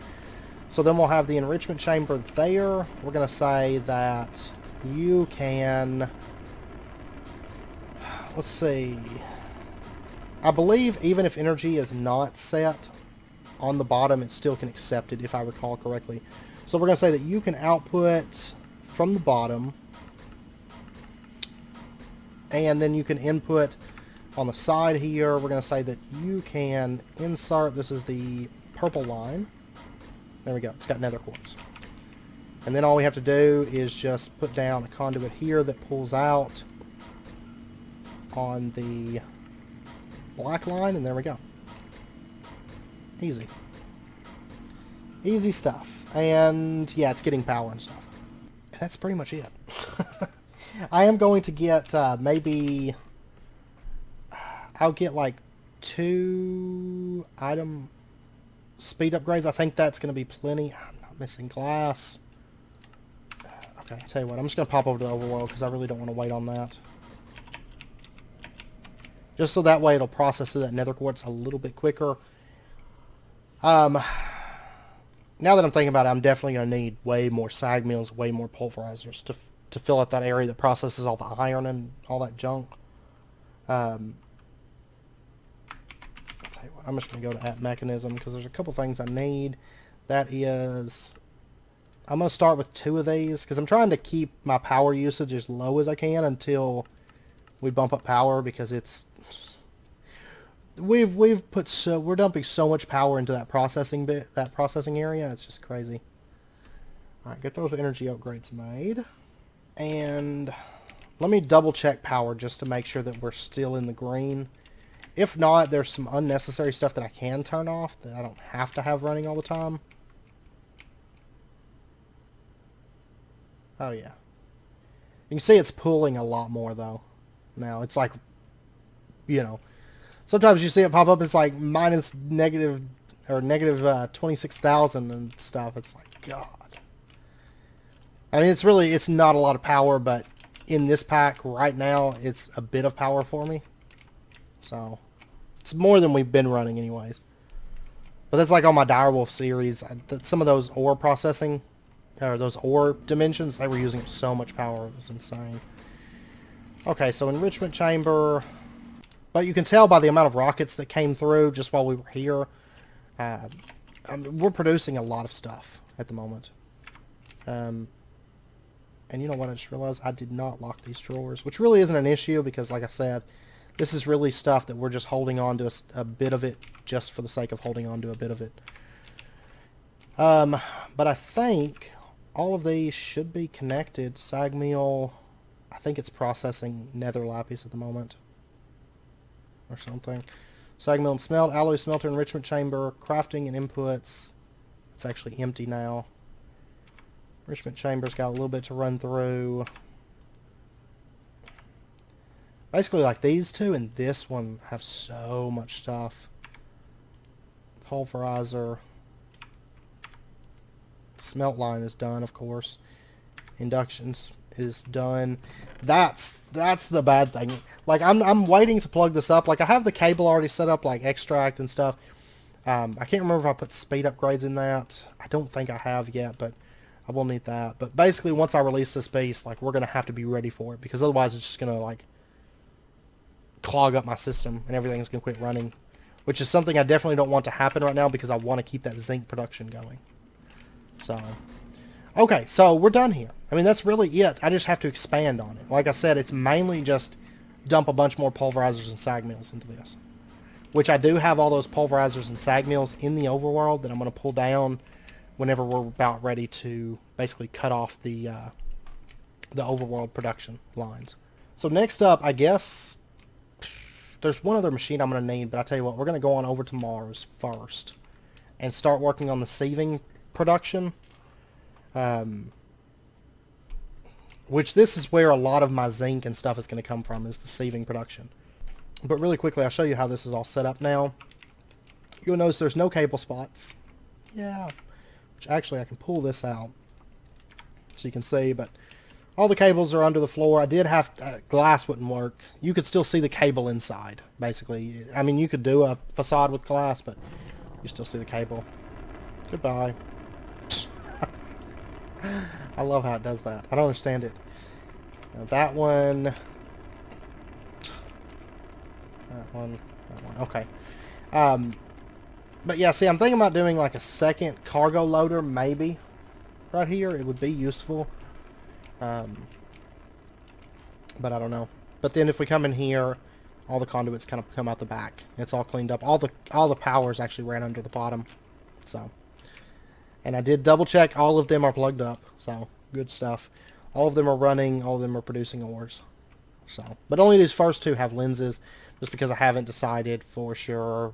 So then we'll have the enrichment chamber there. We're going to say that you can... Let's see. I believe even if energy is not set on the bottom, it still can accept it, if I recall correctly. So we're going to say that you can output from the bottom, and then you can input on the side here. We're going to say that you can insert, this is the purple line. There we go, it's got nether quartz. And then all we have to do is just put down a conduit here that pulls out on the black line, and there we go. Easy. Easy stuff. And yeah, it's getting power and stuff. And that's pretty much it. I am going to get maybe... I'll get like 2 item speed upgrades. I think that's going to be plenty. I'm not missing glass. Okay, I'll tell you what. I'm just going to pop over to the overworld because I really don't want to wait on that. Just so that way it'll process through that nether quartz a little bit quicker. Now that I'm thinking about it, I'm definitely going to need way more sag mills, way more pulverizers to fill up that area that processes all the iron and all that junk. I'll tell you what, I'm just going to go to that mechanism because there's a couple things I need. That is... I'm going to start with 2 of these because I'm trying to keep my power usage as low as I can until we bump up power, because it's... We've put so... We're dumping so much power into that processing area. It's just crazy. Alright, get those energy upgrades made. And let me double check power just to make sure that we're still in the green. If not, there's some unnecessary stuff that I can turn off that I don't have to have running all the time. Oh yeah. You can see it's pulling a lot more though. Now it's like, you know, sometimes you see it pop up, it's like minus negative 26,000 and stuff. It's like, God. I mean, it's not a lot of power, but in this pack right now, it's a bit of power for me. So, it's more than we've been running anyways. But that's like on my Direwolf series. Some of those ore processing, or those ore dimensions, they were using so much power. It was insane. Okay, so enrichment chamber. But you can tell by the amount of rockets that came through just while we were here. We're producing a lot of stuff at the moment. And you know what, I just realized I did not lock these drawers, which really isn't an issue because, like I said, this is really stuff that we're just holding on to a bit of it just for the sake of holding on to a bit of it. But I think all of these should be connected. Sag mill, I think it's processing nether lapis at the moment. Or something. Sag mill and smelt, alloy smelter, enrichment chamber, crafting and inputs. It's actually empty now. Enrichment chamber's got a little bit to run through. Basically, like these two and this one have so much stuff. Pulverizer. Smelt line is done, of course. Inductions is done. That's the bad thing. Like I'm waiting to plug this up. Like I have the cable already set up, like extract and stuff. I can't remember if I put speed upgrades in that. I don't think I have yet, but I will need that. But basically, once I release this beast, like, we're going to have to be ready for it, because otherwise it's just going to, like, clog up my system and everything's going to quit running, which is something I definitely don't want to happen right now because I want to keep that zinc production going. So, okay, so we're done here. I mean, that's really it. I just have to expand on it. Like I said, it's mainly just dump a bunch more pulverizers and sag mills into this, which I do have all those pulverizers and sag mills in the overworld that I'm going to pull down whenever we're about ready to basically cut off the overworld production lines. So next up, I guess there's one other machine I'm going to need, but I tell you what, we're going to go on over to Mars first and start working on the sieving production, which this is where a lot of my zinc and stuff is going to come from, is the sieving production. But really quickly, I'll show you how this is all set up now. You'll notice there's no cable spots. Yeah. Which actually I can pull this out so you can see, but all the cables are under the floor. I did have glass wouldn't work. You could still see the cable inside, basically. I mean, you could do a facade with glass, but you still see the cable. Goodbye. I love how it does that. I don't understand it. Now that one. That one. Okay. But yeah, see, I'm thinking about doing like a second cargo loader, maybe, right here. It would be useful. But I don't know. But then if we come in here, all the conduits kind of come out the back. It's all cleaned up. All the powers actually ran under the bottom. So, and I did double check. All of them are plugged up. So, good stuff. All of them are running. All of them are producing ores. So, but only these first two have lenses, just because I haven't decided for sure.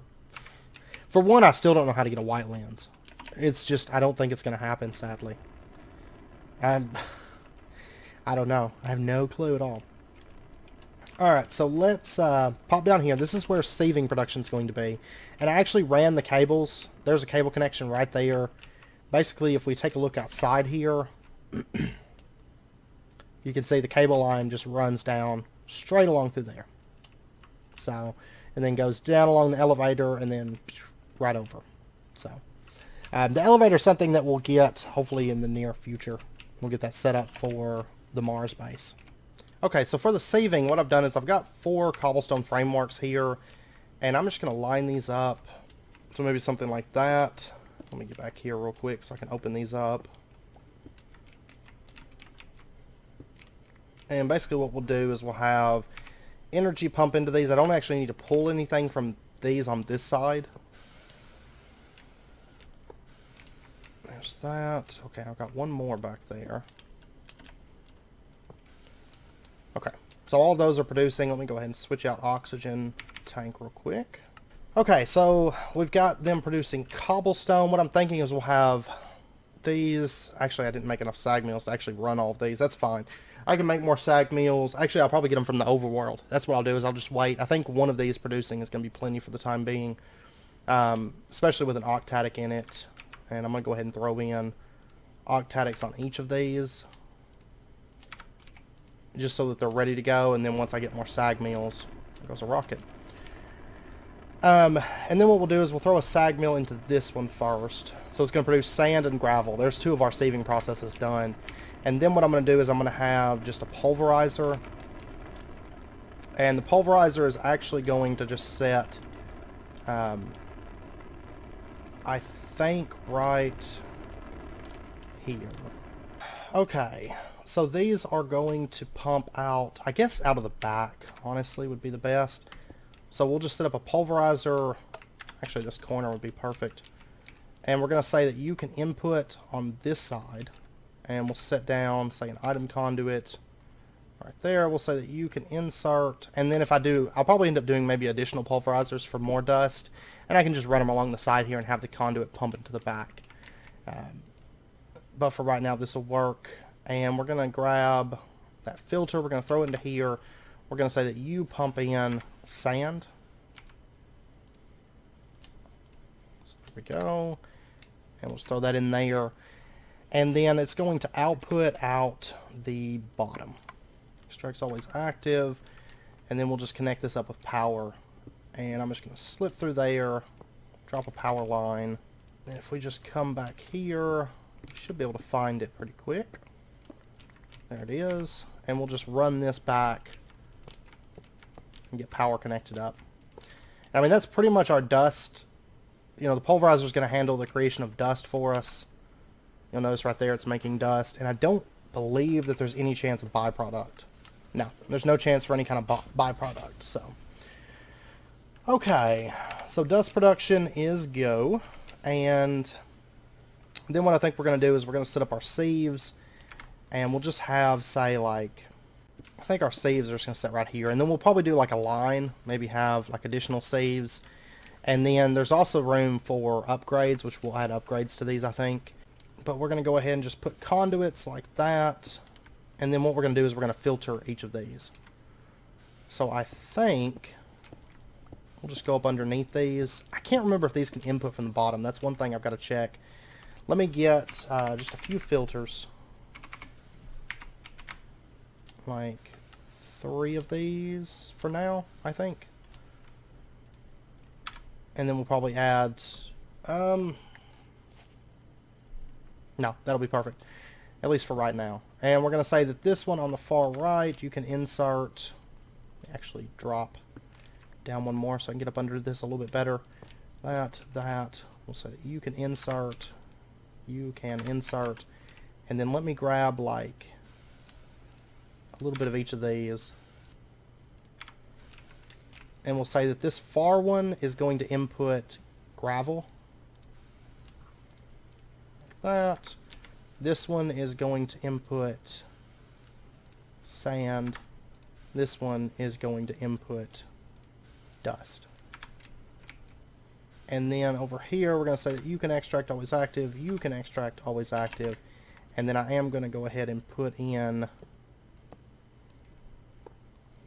For one, I still don't know how to get a white lens. It's just, I don't think it's going to happen, sadly. I don't know. I have no clue at all. Alright, so let's pop down here. This is where sieving production is going to be. And I actually ran the cables. There's a cable connection right there. Basically, if we take a look outside here, you can see the cable line just runs down straight along through there. So, and then goes down along the elevator and then right over. So, the elevator is something that we'll get hopefully in the near future. We'll get that set up for the Mars base. Okay, so for the sieving, what I've done is I've got 4 cobblestone frameworks here, and I'm just going to line these up. So maybe something like that. Let me get back here real quick so I can open these up. And basically what we'll do is we'll have energy pump into these. I don't actually need to pull anything from these on this side. There's that. Okay, I've got one more back there. Okay, so all those are producing. Let me go ahead and switch out oxygen tank real quick. Okay, so we've got them producing cobblestone. What I'm thinking is we'll have these. Actually, I didn't make enough sag mills to actually run all of these. That's fine. I can make more sag mills. Actually, I'll probably get them from the overworld. That's what I'll do, is I'll just wait. I think one of these producing is going to be plenty for the time being, especially with an octatic in it. And I'm going to go ahead and throw in octatics on each of these, just so that they're ready to go. And then once I get more sag mills, there goes a rocket. And then what we'll do is we'll throw a sag mill into this one first. So it's going to produce sand and gravel. There's 2 of our sieving processes done. And then what I'm going to do is I'm going to have just a pulverizer. And the pulverizer is actually going to just set, I think, right here. Okay, so these are going to pump out, I guess out of the back, honestly, would be the best. So we'll just set up a pulverizer. Actually, this corner would be perfect. And we're going to say that you can input on this side. And we'll set down, say, an item conduit right there. We'll say that you can insert. And then if I do, I'll probably end up doing maybe additional pulverizers for more dust. And I can just run them along the side here and have the conduit pump into the back. But for right now, this will work. And we're going to grab that filter. We're going to throw it into here. We're going to say that you pump in sand. So there we go. And we'll just throw that in there. And then it's going to output out the bottom. Extract's always active. And then we'll just connect this up with power. And I'm just going to slip through there, drop a power line. And if we just come back here, Should be able to find it pretty quick. There it is. And we'll just run this back and get power connected up. I mean, that's pretty much our dust. You know, the pulverizer is going to handle the creation of dust for us. You'll notice right there it's making dust. And I don't believe that there's any chance of byproduct. No, there's no chance for any kind of byproduct. So, okay. So dust production is go. And then what I think we're going to do is we're going to set up our sieves. And we'll just have, say, like, I think our sieves are just going to set right here. And then we'll probably do like a line. Maybe have like additional sieves. And then there's also room for upgrades, which we'll add upgrades to these, I think. But we're going to go ahead and just put conduits like that. And then what we're going to do is we're going to filter each of these. So I think we'll just go up underneath these. I can't remember if these can input from the bottom. That's one thing I've got to check. Let me get just a few filters. Like 3 of these for now, I think. And then we'll probably add... no, that'll be perfect. At least for right now. And we're going to say that this one on the far right, you can insert... Actually drop down one more so I can get up under this a little bit better. That. We'll say that you can insert. You can insert. And then let me grab like a little bit of each of these. And we'll say that this far one is going to input gravel. Like that. This one is going to input sand. This one is going to input dust. And then over here we're going to say that you can extract always active, you can extract always active. And then I am going to go ahead and put in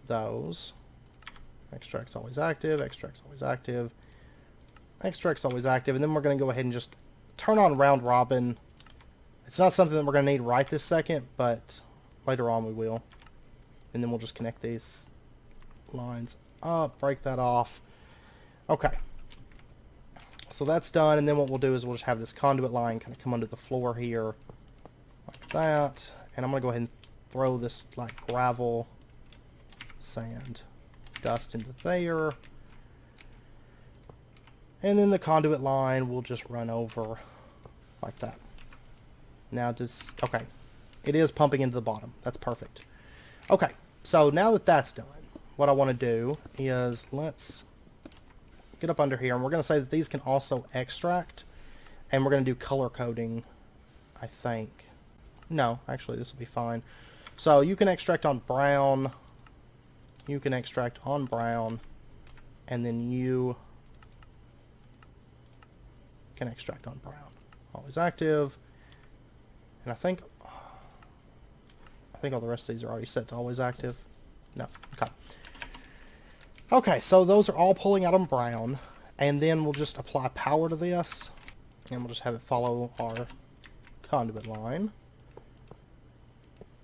those. Extracts always active, extracts always active, extracts always active. And then we're going to go ahead and just turn on round robin. It's not something that we're going to need right this second, but later on we will. And then we'll just connect these lines up, break that off. Okay. So that's done, and then what we'll do is we'll just have this conduit line kind of come under the floor here, like that. And I'm going to go ahead and throw this like gravel, sand, dust into there. And then the conduit line will just run over like that. Now okay, it is pumping into the bottom. That's perfect. Okay, so now that that's done, what I want to do is let's get up under here, and we're going to say that these can also extract, and we're going to do color coding, I think. No, actually this will be fine. So you can extract on brown, you can extract on brown, and then you can extract on brown. Always active. And I think all the rest of these are already set to always active. No, okay. Okay, so those are all pulling out on brown, and then we'll just apply power to this, and we'll just have it follow our conduit line.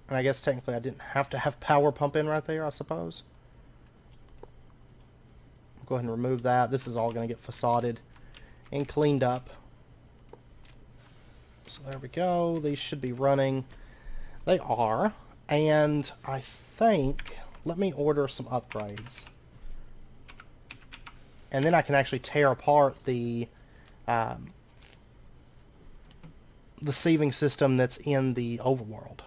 And I guess technically I didn't have to have power pump in right there, I suppose. Go ahead and remove that. This is all going to get facaded and cleaned up. So there we go. These should be running. They are. And I think, let me order some upgrades. And then I can actually tear apart the sieving system that's in the overworld.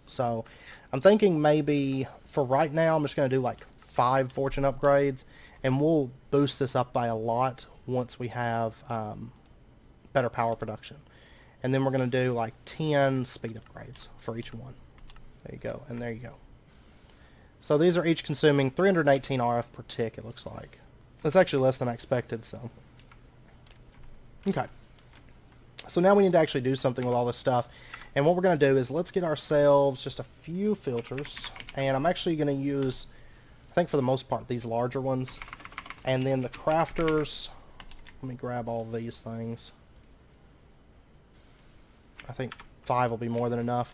So I'm thinking maybe for right now I'm just going to do like 5 fortune upgrades, and we'll boost this up by a lot once we have better power production. And then we're going to do like 10 speed upgrades for each one. There you go, and there you go. So these are each consuming 318 RF per tick, it looks like. That's actually less than I expected, so. Okay. So now we need to actually do something with all this stuff. And what we're going to do is let's get ourselves just a few filters. And I'm actually going to use, I think for the most part, these larger ones. And then the crafters, let me grab all of these things. I think 5 will be more than enough.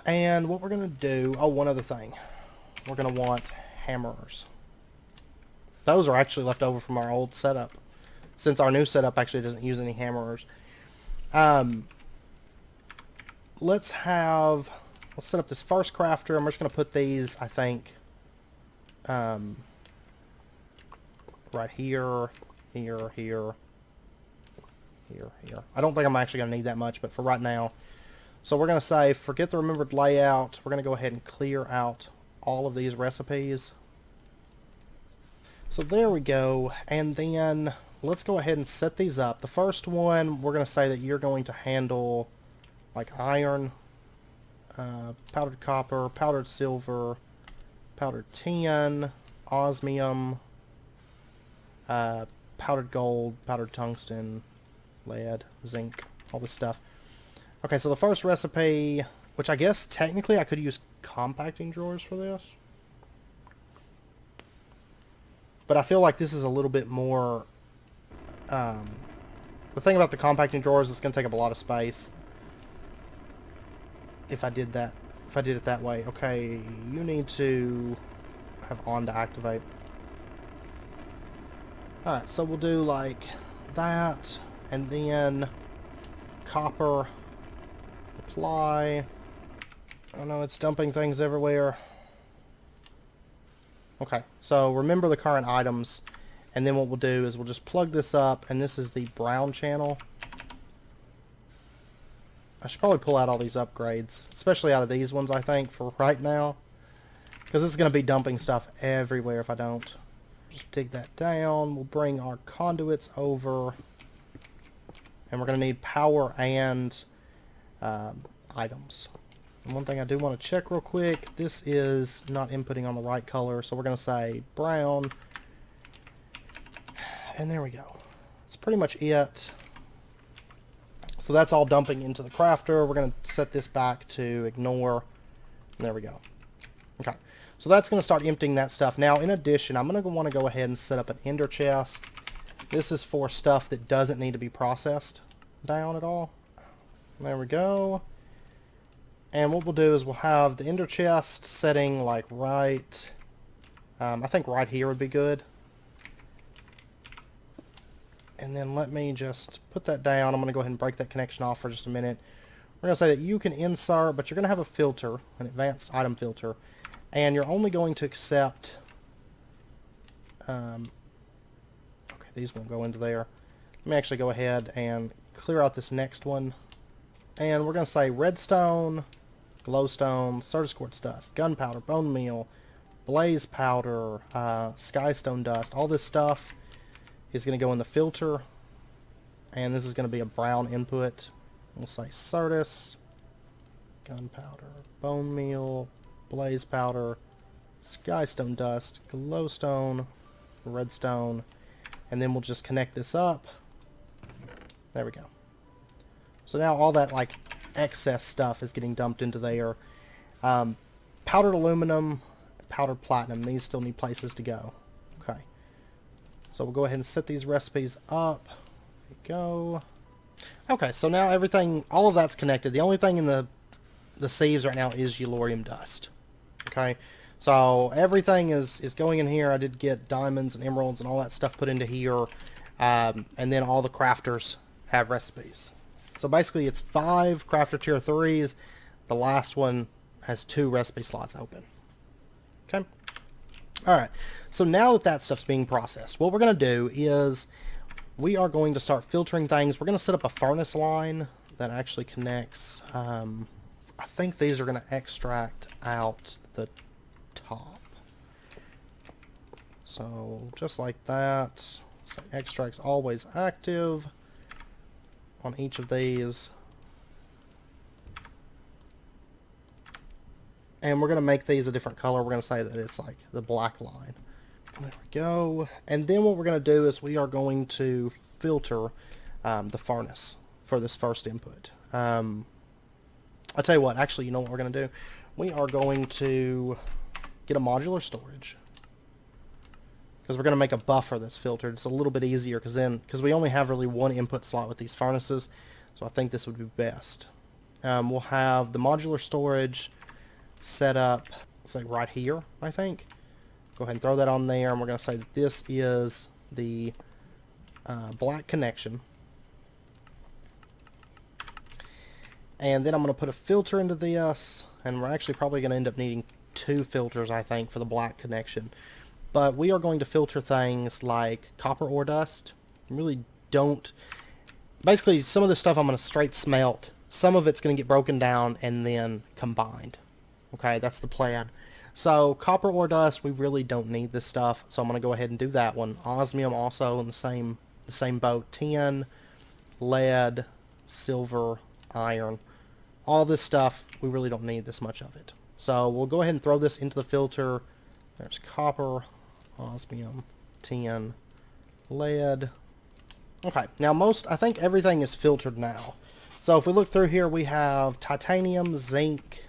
And what we're going to do, oh, one other thing. We're going to want hammerers. Those are actually left over from our old setup, since our new setup actually doesn't use any hammerers. Let's set up this first crafter. I'm just going to put these, I think, right here, here, here, here, here. I don't think I'm actually going to need that much, but for right now. So we're going to say, forget the remembered layout. We're going to go ahead and clear out all of these recipes. So there we go. And then let's go ahead and set these up. The first one, we're going to say that you're going to handle like iron, powdered copper, powdered silver, powdered tin, osmium, powdered gold, powdered tungsten, lead, zinc, all this stuff. Okay, so the first recipe, which I guess technically I could use compacting drawers for this. But I feel like this is a little bit more... the thing about the compacting drawers is it's going to take up a lot of space. If I did it that way. Okay, you need to have on to activate. Alright, so we'll do like that, and then copper, apply. Oh no, it's dumping things everywhere. Okay, so remember the current items, and then what we'll do is we'll just plug this up, and this is the brown channel. I should probably pull out all these upgrades, especially out of these ones, I think, for right now. Because it's going to be dumping stuff everywhere if I don't. Just dig that down. We'll bring our conduits over. And we're going to need power and items. And one thing I do want to check real quick, this is not inputting on the right color, so we're going to say brown. And there we go. That's pretty much it. So that's all dumping into the crafter. We're going to set this back to ignore. And there we go. Okay. So that's going to start emptying that stuff. Now, in addition, I'm going to want to go ahead and set up an ender chest. This is for stuff that doesn't need to be processed down at all. There we go. And what we'll do is we'll have the ender chest setting like right... I think right here would be good. And then let me just put that down. I'm going to go ahead and break that connection off for just a minute. We're going to say that you can insert, but you're going to have a filter, an advanced item filter. And you're only going to accept... okay, these won't go into there. Let me actually go ahead and clear out this next one. And we're going to say redstone, glowstone, Certus quartz dust, gunpowder, bone meal, blaze powder, skystone dust. All this stuff is going to go in the filter, and this is going to be a brown input. We'll say Certus, gunpowder, bone meal, blaze powder, skystone dust, glowstone, redstone, and then we'll just connect this up. There we go. So now all that like excess stuff is getting dumped into there. Powdered aluminum, powdered platinum, these still need places to go. Okay. So we'll go ahead and set these recipes up. There we go. Okay, so now everything, all of that's connected. The only thing in the sieves right now is yellorium dust. Okay, so everything is going in here. I did get diamonds and emeralds and all that stuff put into here. And then all the crafters have recipes. So basically it's 5 crafter tier 3s. The last one has 2 recipe slots open. Okay. Alright, so now that that stuff's being processed, what we're going to do is we are going to start filtering things. We're going to set up a furnace line that actually connects. I think these are going to extract out the top. So just like that. So extract's always active on each of these. And we're going to make these a different color. We're going to say that it's like the black line. There we go. And then what we're going to do is we are going to filter the furnace for this first input. I'll tell you what, actually, you know what we're going to do? We are going to get a modular storage. Because we're going to make a buffer that's filtered. It's a little bit easier because we only have really one input slot with these furnaces. So I think this would be best. We'll have the modular storage set up, it's like right here, I think. Go ahead and throw that on there, and we're going to say that this is the black connection. And then I'm going to put a filter into this, and we're actually probably going to end up needing 2 filters, I think, for the black connection. But we are going to filter things like copper ore dust. Really don't... Basically, some of this stuff I'm going to straight smelt. Some of it's going to get broken down and then combined. Okay, that's the plan. So, copper ore dust, we really don't need this stuff, so I'm going to go ahead and do that one. Osmium also in the same boat. Tin, lead, silver, iron. All this stuff, we really don't need this much of it. So, we'll go ahead and throw this into the filter. There's copper, osmium, tin, lead. Okay, now I think everything is filtered now. So if we look through here, we have titanium, zinc,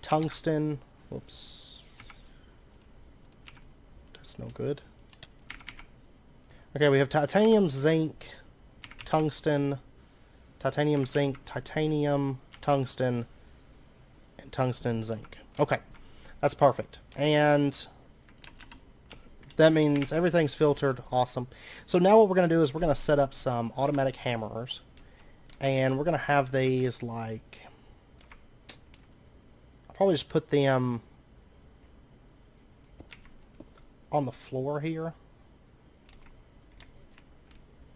tungsten. Whoops. That's no good. Okay, we have titanium, zinc, tungsten, titanium, zinc, titanium, tungsten, and tungsten, zinc. Okay, that's perfect. And that means everything's filtered. Awesome. So now what we're going to do is we're going to set up some automatic hammerers. And we're going to have these like... I'll probably just put them on the floor here.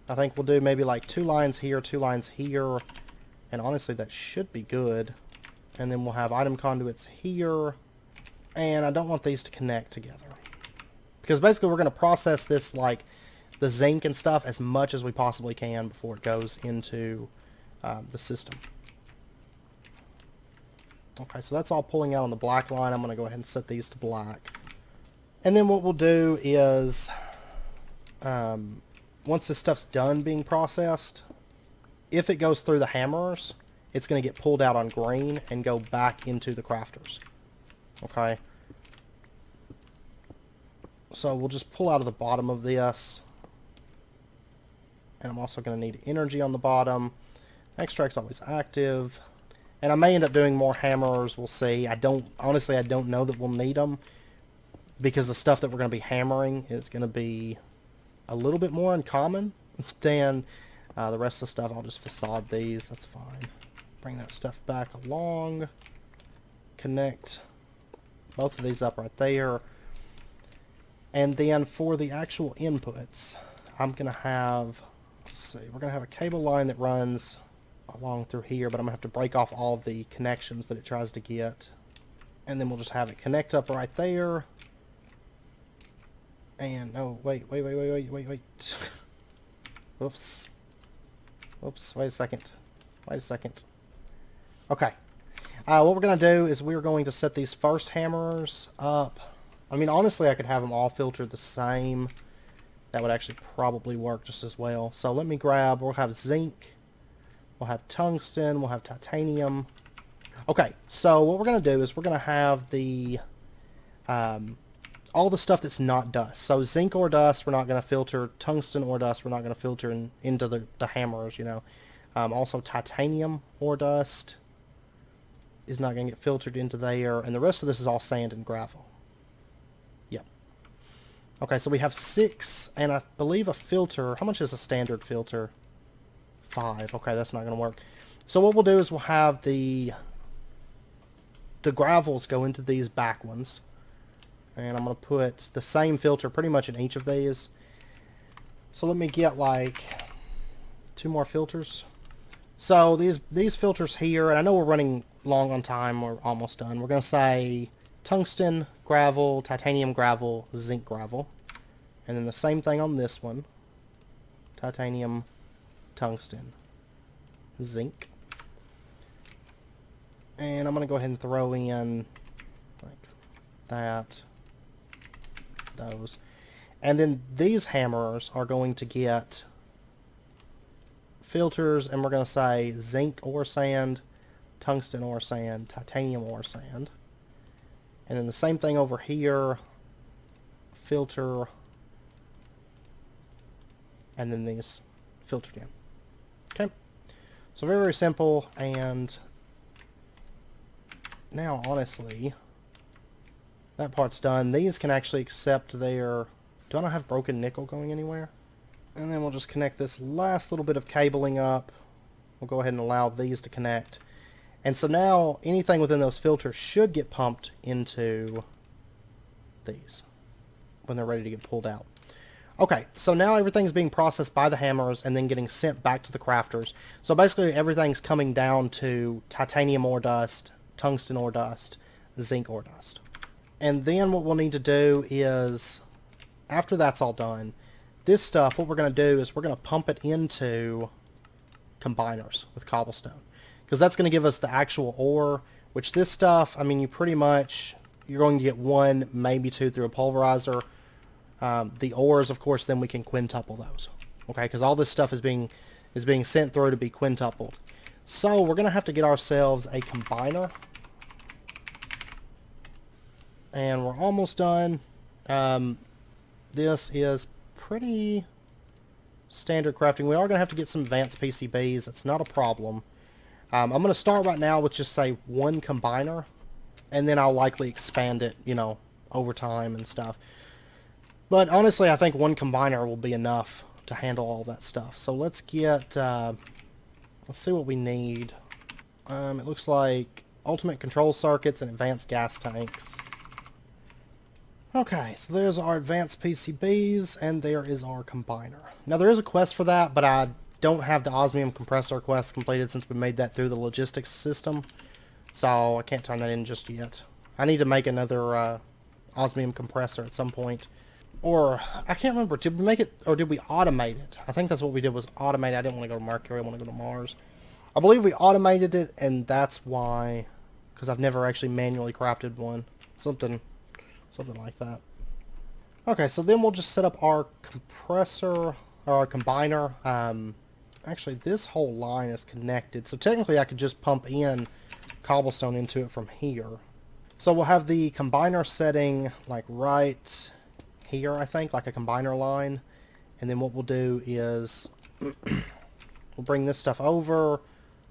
I think we'll do maybe like 2 lines here, 2 lines here. And honestly, that should be good. And then we'll have item conduits here. And I don't want these to connect together. Because basically we're going to process this, like, the zinc and stuff as much as we possibly can before it goes into the system. Okay, so that's all pulling out on the black line. I'm going to go ahead and set these to black. And then what we'll do is, once this stuff's done being processed, if it goes through the hammerers, it's going to get pulled out on green and go back into the crafters. Okay? So we'll just pull out of the bottom of this. And I'm also going to need energy on the bottom. Extract's always active. And I may end up doing more hammerers. We'll see. Honestly, I don't know that we'll need them. Because the stuff that we're going to be hammering is going to be a little bit more uncommon than the rest of the stuff. I'll just facade these. That's fine. Bring that stuff back along. Connect both of these up right there. And then for the actual inputs, I'm going to have, let's see, we're going to have a cable line that runs along through here, but I'm going to have to break off all the connections that it tries to get. And then we'll just have it connect up right there. And, oh, wait. Whoops. Whoops, wait a second. Okay. What we're going to do is we're going to set these first hammerers up. I mean, honestly, I could have them all filtered the same. That would actually probably work just as well. So let me grab, we'll have zinc, we'll have tungsten, we'll have titanium. Okay, so what we're going to do is we're going to have the, all the stuff that's not dust. So zinc ore dust, we're not going to filter. Tungsten ore dust, we're not going to filter into the hammerers, you know. Also titanium ore dust is not going to get filtered into there. And the rest of this is all sand and gravel. Okay, so we have 6, and I believe a filter. How much is a standard filter? 5. Okay, that's not going to work. So what we'll do is we'll have the gravels go into these back ones. And I'm going to put the same filter pretty much in each of these. So let me get like 2 more filters. So these filters here, and I know we're running long on time. We're almost done. We're going to say tungsten, gravel, titanium gravel, zinc gravel. And then the same thing on this one. Titanium, tungsten, zinc. And I'm going to go ahead and throw in like that, those. And then these hammerers are going to get filters, and we're going to say zinc ore sand, tungsten ore sand, titanium ore sand. And then the same thing over here, filter, and then these filtered in. Okay, so very, very simple. And now, honestly, that part's done. These can actually accept their... Do I not have broken nickel going anywhere? And then we'll just connect this last little bit of cabling up. We'll go ahead and allow these to connect. And so now anything within those filters should get pumped into these when they're ready to get pulled out. Okay, so now everything's being processed by the hammers and then getting sent back to the crafters. So basically everything's coming down to titanium ore dust, tungsten ore dust, zinc ore dust. And then what we'll need to do is, after that's all done, this stuff, what we're going to do is we're going to pump it into combiners with cobblestone. Because that's going to give us the actual ore, which this stuff, I mean, you're going to get 1, maybe 2 through a pulverizer. The ores, of course, then we can quintuple those. Okay, because all this stuff is being sent through to be quintupled. So we're going to have to get ourselves a combiner. And we're almost done. This is pretty standard crafting. We are going to have to get some advanced PCBs. That's not a problem. I'm going to start right now with just, say, 1 combiner. And then I'll likely expand it, you know, over time and stuff. But honestly, I think 1 combiner will be enough to handle all that stuff. So let's get, let's see what we need. It looks like ultimate control circuits and advanced gas tanks. Okay, so there's our advanced PCBs, and there is our combiner. Now there is a quest for that, but I don't have the osmium compressor quest completed since we made that through the logistics system. So I can't turn that in just yet. I need to make another osmium compressor at some point. Or, I can't remember, did we make it, or did we automate it? I think that's what we did, was automate. I didn't want to go to Mercury, I want to go to Mars. I believe we automated it, and that's why, because I've never actually manually crafted one. Something like that. Okay, so then we'll just set up our compressor, or our combiner. Actually, this whole line is connected, so technically I could just pump in cobblestone into it from here. So we'll have the combiner setting, like, right here, I think, like a combiner line. And then what we'll do is we'll bring this stuff over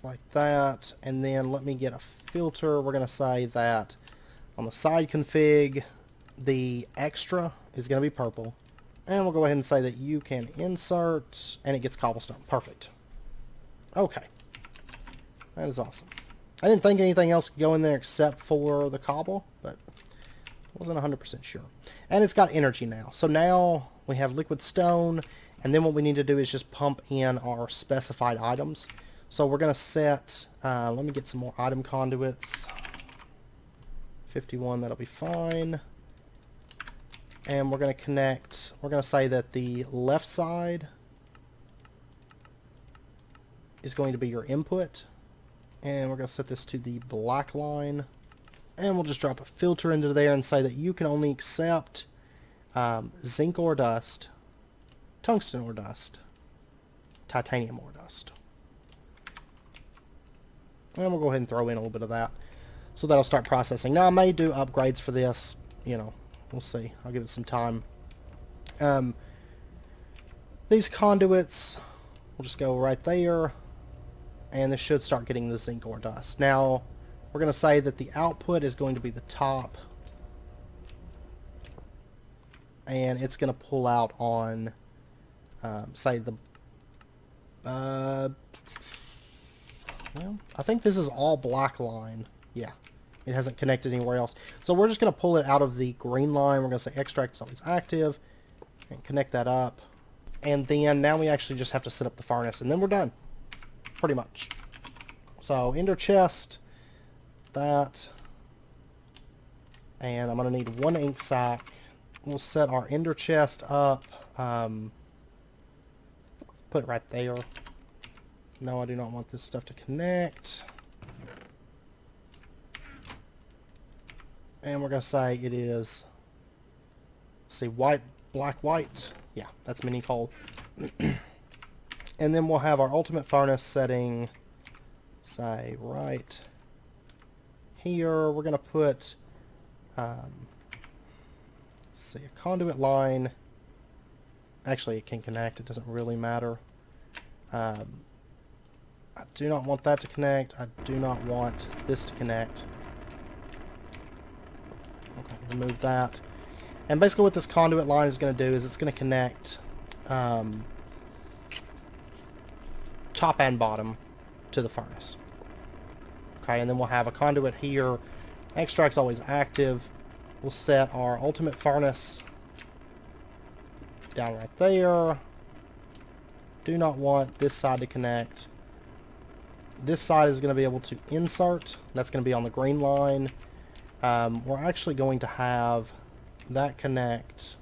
like that, and then let me get a filter. We're going to say that on the side config, the extra is going to be purple, and we'll go ahead and say that you can insert, and it gets cobblestone. Perfect. Okay, that is awesome. I didn't think anything else could go in there except for the cobble, but wasn't 100% sure. And it's got energy now. So now we have liquid stone, and then what we need to do is just pump in our specified items. So we're going to set, let me get some more item conduits. 51, that'll be fine. And we're going to connect, we're going to say that the left side is going to be your input. And we're going to set this to the black line. And we'll just drop a filter into there and say that you can only accept zinc ore dust, tungsten ore dust, titanium ore dust. And we'll go ahead and throw in a little bit of that. So that'll start processing. Now I may do upgrades for this, you know, we'll see. I'll give it some time. These conduits, we'll just go right there. And this should start getting the zinc ore dust. Now, we're going to say that the output is going to be the top. And it's going to pull out on, say, the... well, I think this is all black line. Yeah, it hasn't connected anywhere else. So we're just going to pull it out of the green line. We're going to say extract is always active. And connect that up. And then now we actually just have to set up the furnace. And then we're done. Pretty much. So, ender chest. That. And I'm going to need 1 ink sac. We'll set our ender chest up. Put it right there. No, I do not want this stuff to connect. And we're going to say it is, let's see, white, black, white. Yeah, that's mini coal. And then we'll have our ultimate furnace setting, say, right here. We're going to put, let's see, a conduit line. Actually, it can connect. It doesn't really matter. I do not want that to connect. I do not want this to connect. Okay, remove that. And basically what this conduit line is going to do is it's going to connect top and bottom to the furnace. Okay, and then we'll have a conduit here. Extract's always active. We'll set our ultimate furnace down right there. Do not want this side to connect. This side is going to be able to insert. That's going to be on the green line. We're actually going to have that connect.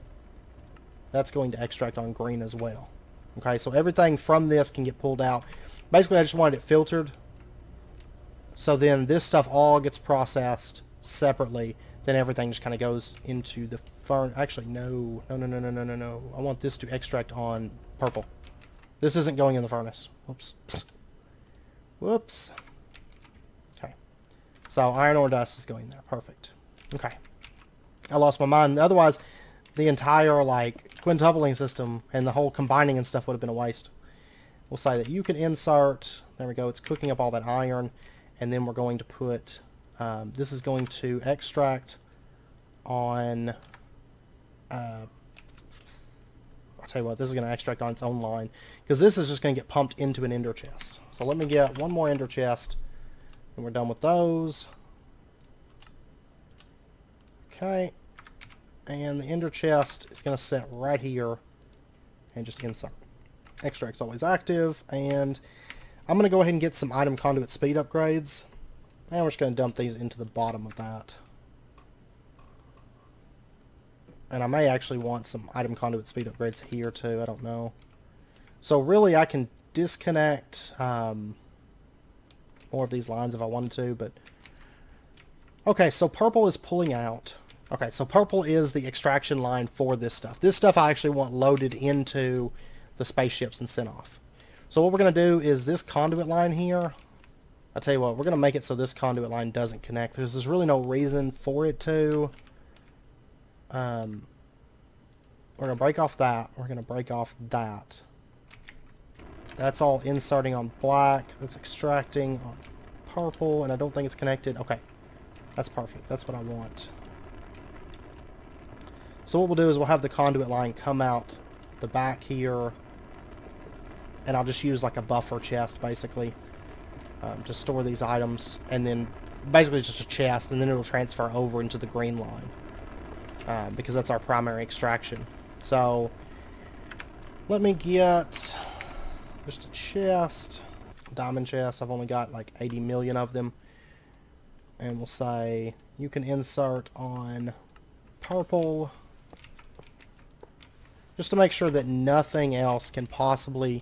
That's going to extract on green as well. Okay, so everything from this can get pulled out. Basically, I just wanted it filtered. So then this stuff all gets processed separately. Then everything just kind of goes into the furnace. Actually, no. I want this to extract on purple. This isn't going in the furnace. Whoops. Whoops. Okay. So iron ore dust is going there. Perfect. Okay. I lost my mind. Otherwise, the entire, like, quintupling system and the whole combining and stuff would have been a waste. We'll say that you can insert. There we go. It's cooking up all that iron. And then we're going to put... this is going to extract on... I'll tell you what, this is going to extract on its own line. Because this is just going to get pumped into an ender chest. So let me get one more ender chest. And we're done with those. Okay. And the ender chest is going to set right here. And just insert. Extract's always active. And I'm going to go ahead and get some item conduit speed upgrades. And we're just going to dump these into the bottom of that. And I may actually want some item conduit speed upgrades here too. I don't know. So really I can disconnect more of these lines if I wanted to. But okay, so purple is pulling out. Okay, so purple is the extraction line for this stuff. This stuff I actually want loaded into the spaceships and sent off. So what we're going to do is this conduit line here. I'll tell you what, we're going to make it so this conduit line doesn't connect. There's really no reason for it to. We're going to break off that. We're going to break off that. That's all inserting on black. That's extracting on purple, and I don't think it's connected. Okay, that's perfect. That's what I want. So what we'll do is we'll have the conduit line come out the back here, and I'll just use like a buffer chest basically. To store these items, and then basically just a chest, and then it'll transfer over into the green line because that's our primary extraction. So let me get just a chest, diamond chest. I've only got like 80 million of them, and we'll say you can insert on purple just to make sure that nothing else can possibly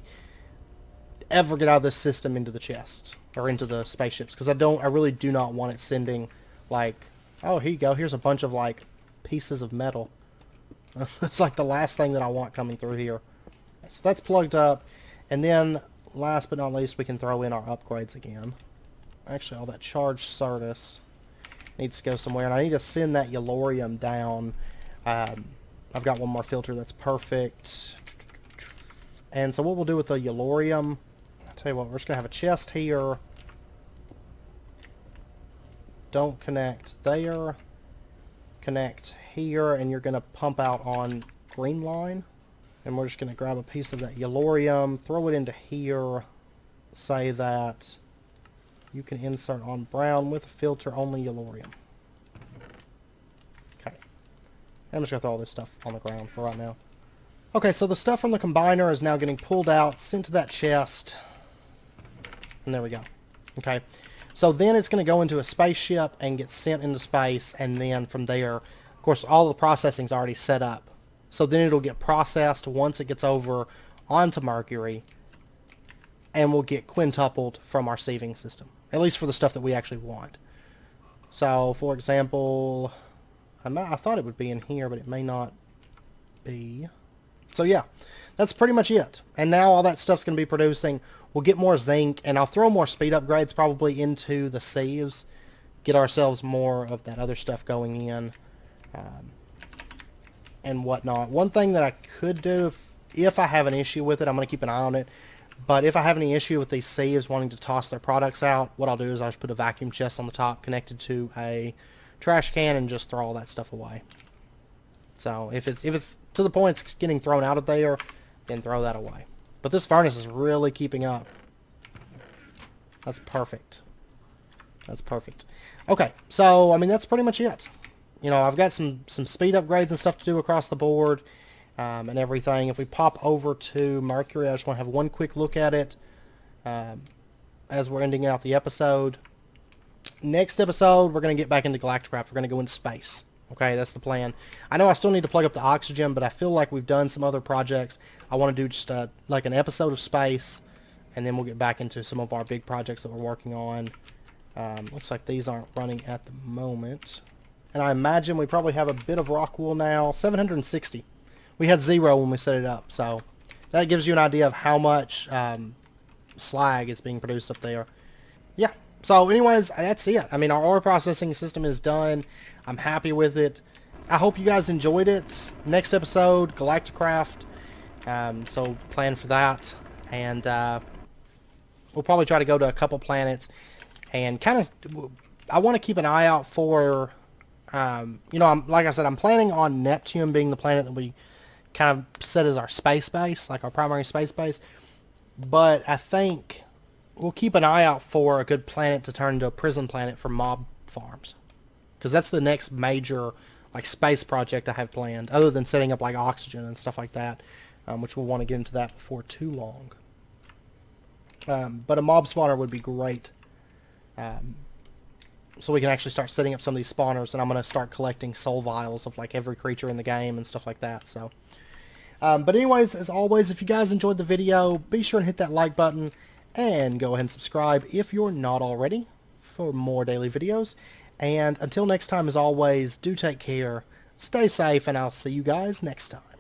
ever get out of this system into the chest. Or into the spaceships, because I really do not want it sending, like, oh, here you go, here's a bunch of, like, pieces of metal. It's like the last thing that I want coming through here. So that's plugged up, and then, last but not least, we can throw in our upgrades again. Actually, all that charged Certus needs to go somewhere, and I need to send that Yellorium down. I've got one more filter that's perfect. And so what we'll do with the Yellorium... Tell you what, we're just going to have a chest here. Don't connect there. Connect here, and you're going to pump out on green line. And we're just going to grab a piece of that Yellorium, throw it into here, say that you can insert on brown with filter only Yellorium. Okay. I'm just going to throw all this stuff on the ground for right now. Okay, so the stuff from the combiner is now getting pulled out, sent to that chest. And there we go. Okay. So then it's going to go into a spaceship and get sent into space. And then from there, of course, all the processing's already set up. So then it'll get processed once it gets over onto Mercury. And we'll get quintupled from our sieving system. At least for the stuff that we actually want. So, for example, I thought it would be in here, but it may not be. So yeah, that's pretty much it. And now all that stuff's going to be producing. We'll get more zinc, and I'll throw more speed upgrades probably into the sieves. Get ourselves more of that other stuff going in. And whatnot. One thing that I could do, if I have an issue with it, I'm going to keep an eye on it. But if I have any issue with these sieves wanting to toss their products out, what I'll do is I'll just put a vacuum chest on the top connected to a trash can and just throw all that stuff away. So if it's to the point it's getting thrown out of there, then throw that away. But this furnace is really keeping up. That's perfect. That's perfect. Okay, so I mean that's pretty much it. You know, I've got some speed upgrades and stuff to do across the board, and everything. If we pop over to Mercury, I just want to have one quick look at it as we're ending out the episode. Next episode, we're going to get back into Galacticraft. We're going to go into space. Okay, that's the plan. I know I still need to plug up the oxygen, but I feel like we've done some other projects. I want to do just like an episode of space, and then we'll get back into some of our big projects that we're working on. Looks like these aren't running at the moment. And I imagine we probably have a bit of rock wool now. 760. We had 0 when we set it up, so that gives you an idea of how much slag is being produced up there. Yeah. So anyways, that's it. I mean, our ore processing system is done. I'm happy with it. I hope you guys enjoyed it. Next episode, Galacticraft. So plan for that. And we'll probably try to go to a couple planets. And kind of, I want to keep an eye out for, you know, like I said, I'm planning on Neptune being the planet that we kind of set as our space base, like our primary space base. But I think we'll keep an eye out for a good planet to turn into a prison planet for mob farms, because that's the next major like space project I have planned, other than setting up like oxygen and stuff like that, which we'll want to get into that before too long. But a mob spawner would be great, so we can actually start setting up some of these spawners, and I'm going to start collecting soul vials of like every creature in the game and stuff like that. So but anyways, as always, if you guys enjoyed the video, be sure and hit that like button and go ahead and subscribe if you're not already for more daily videos. And until next time, as always, do take care, stay safe, and I'll see you guys next time.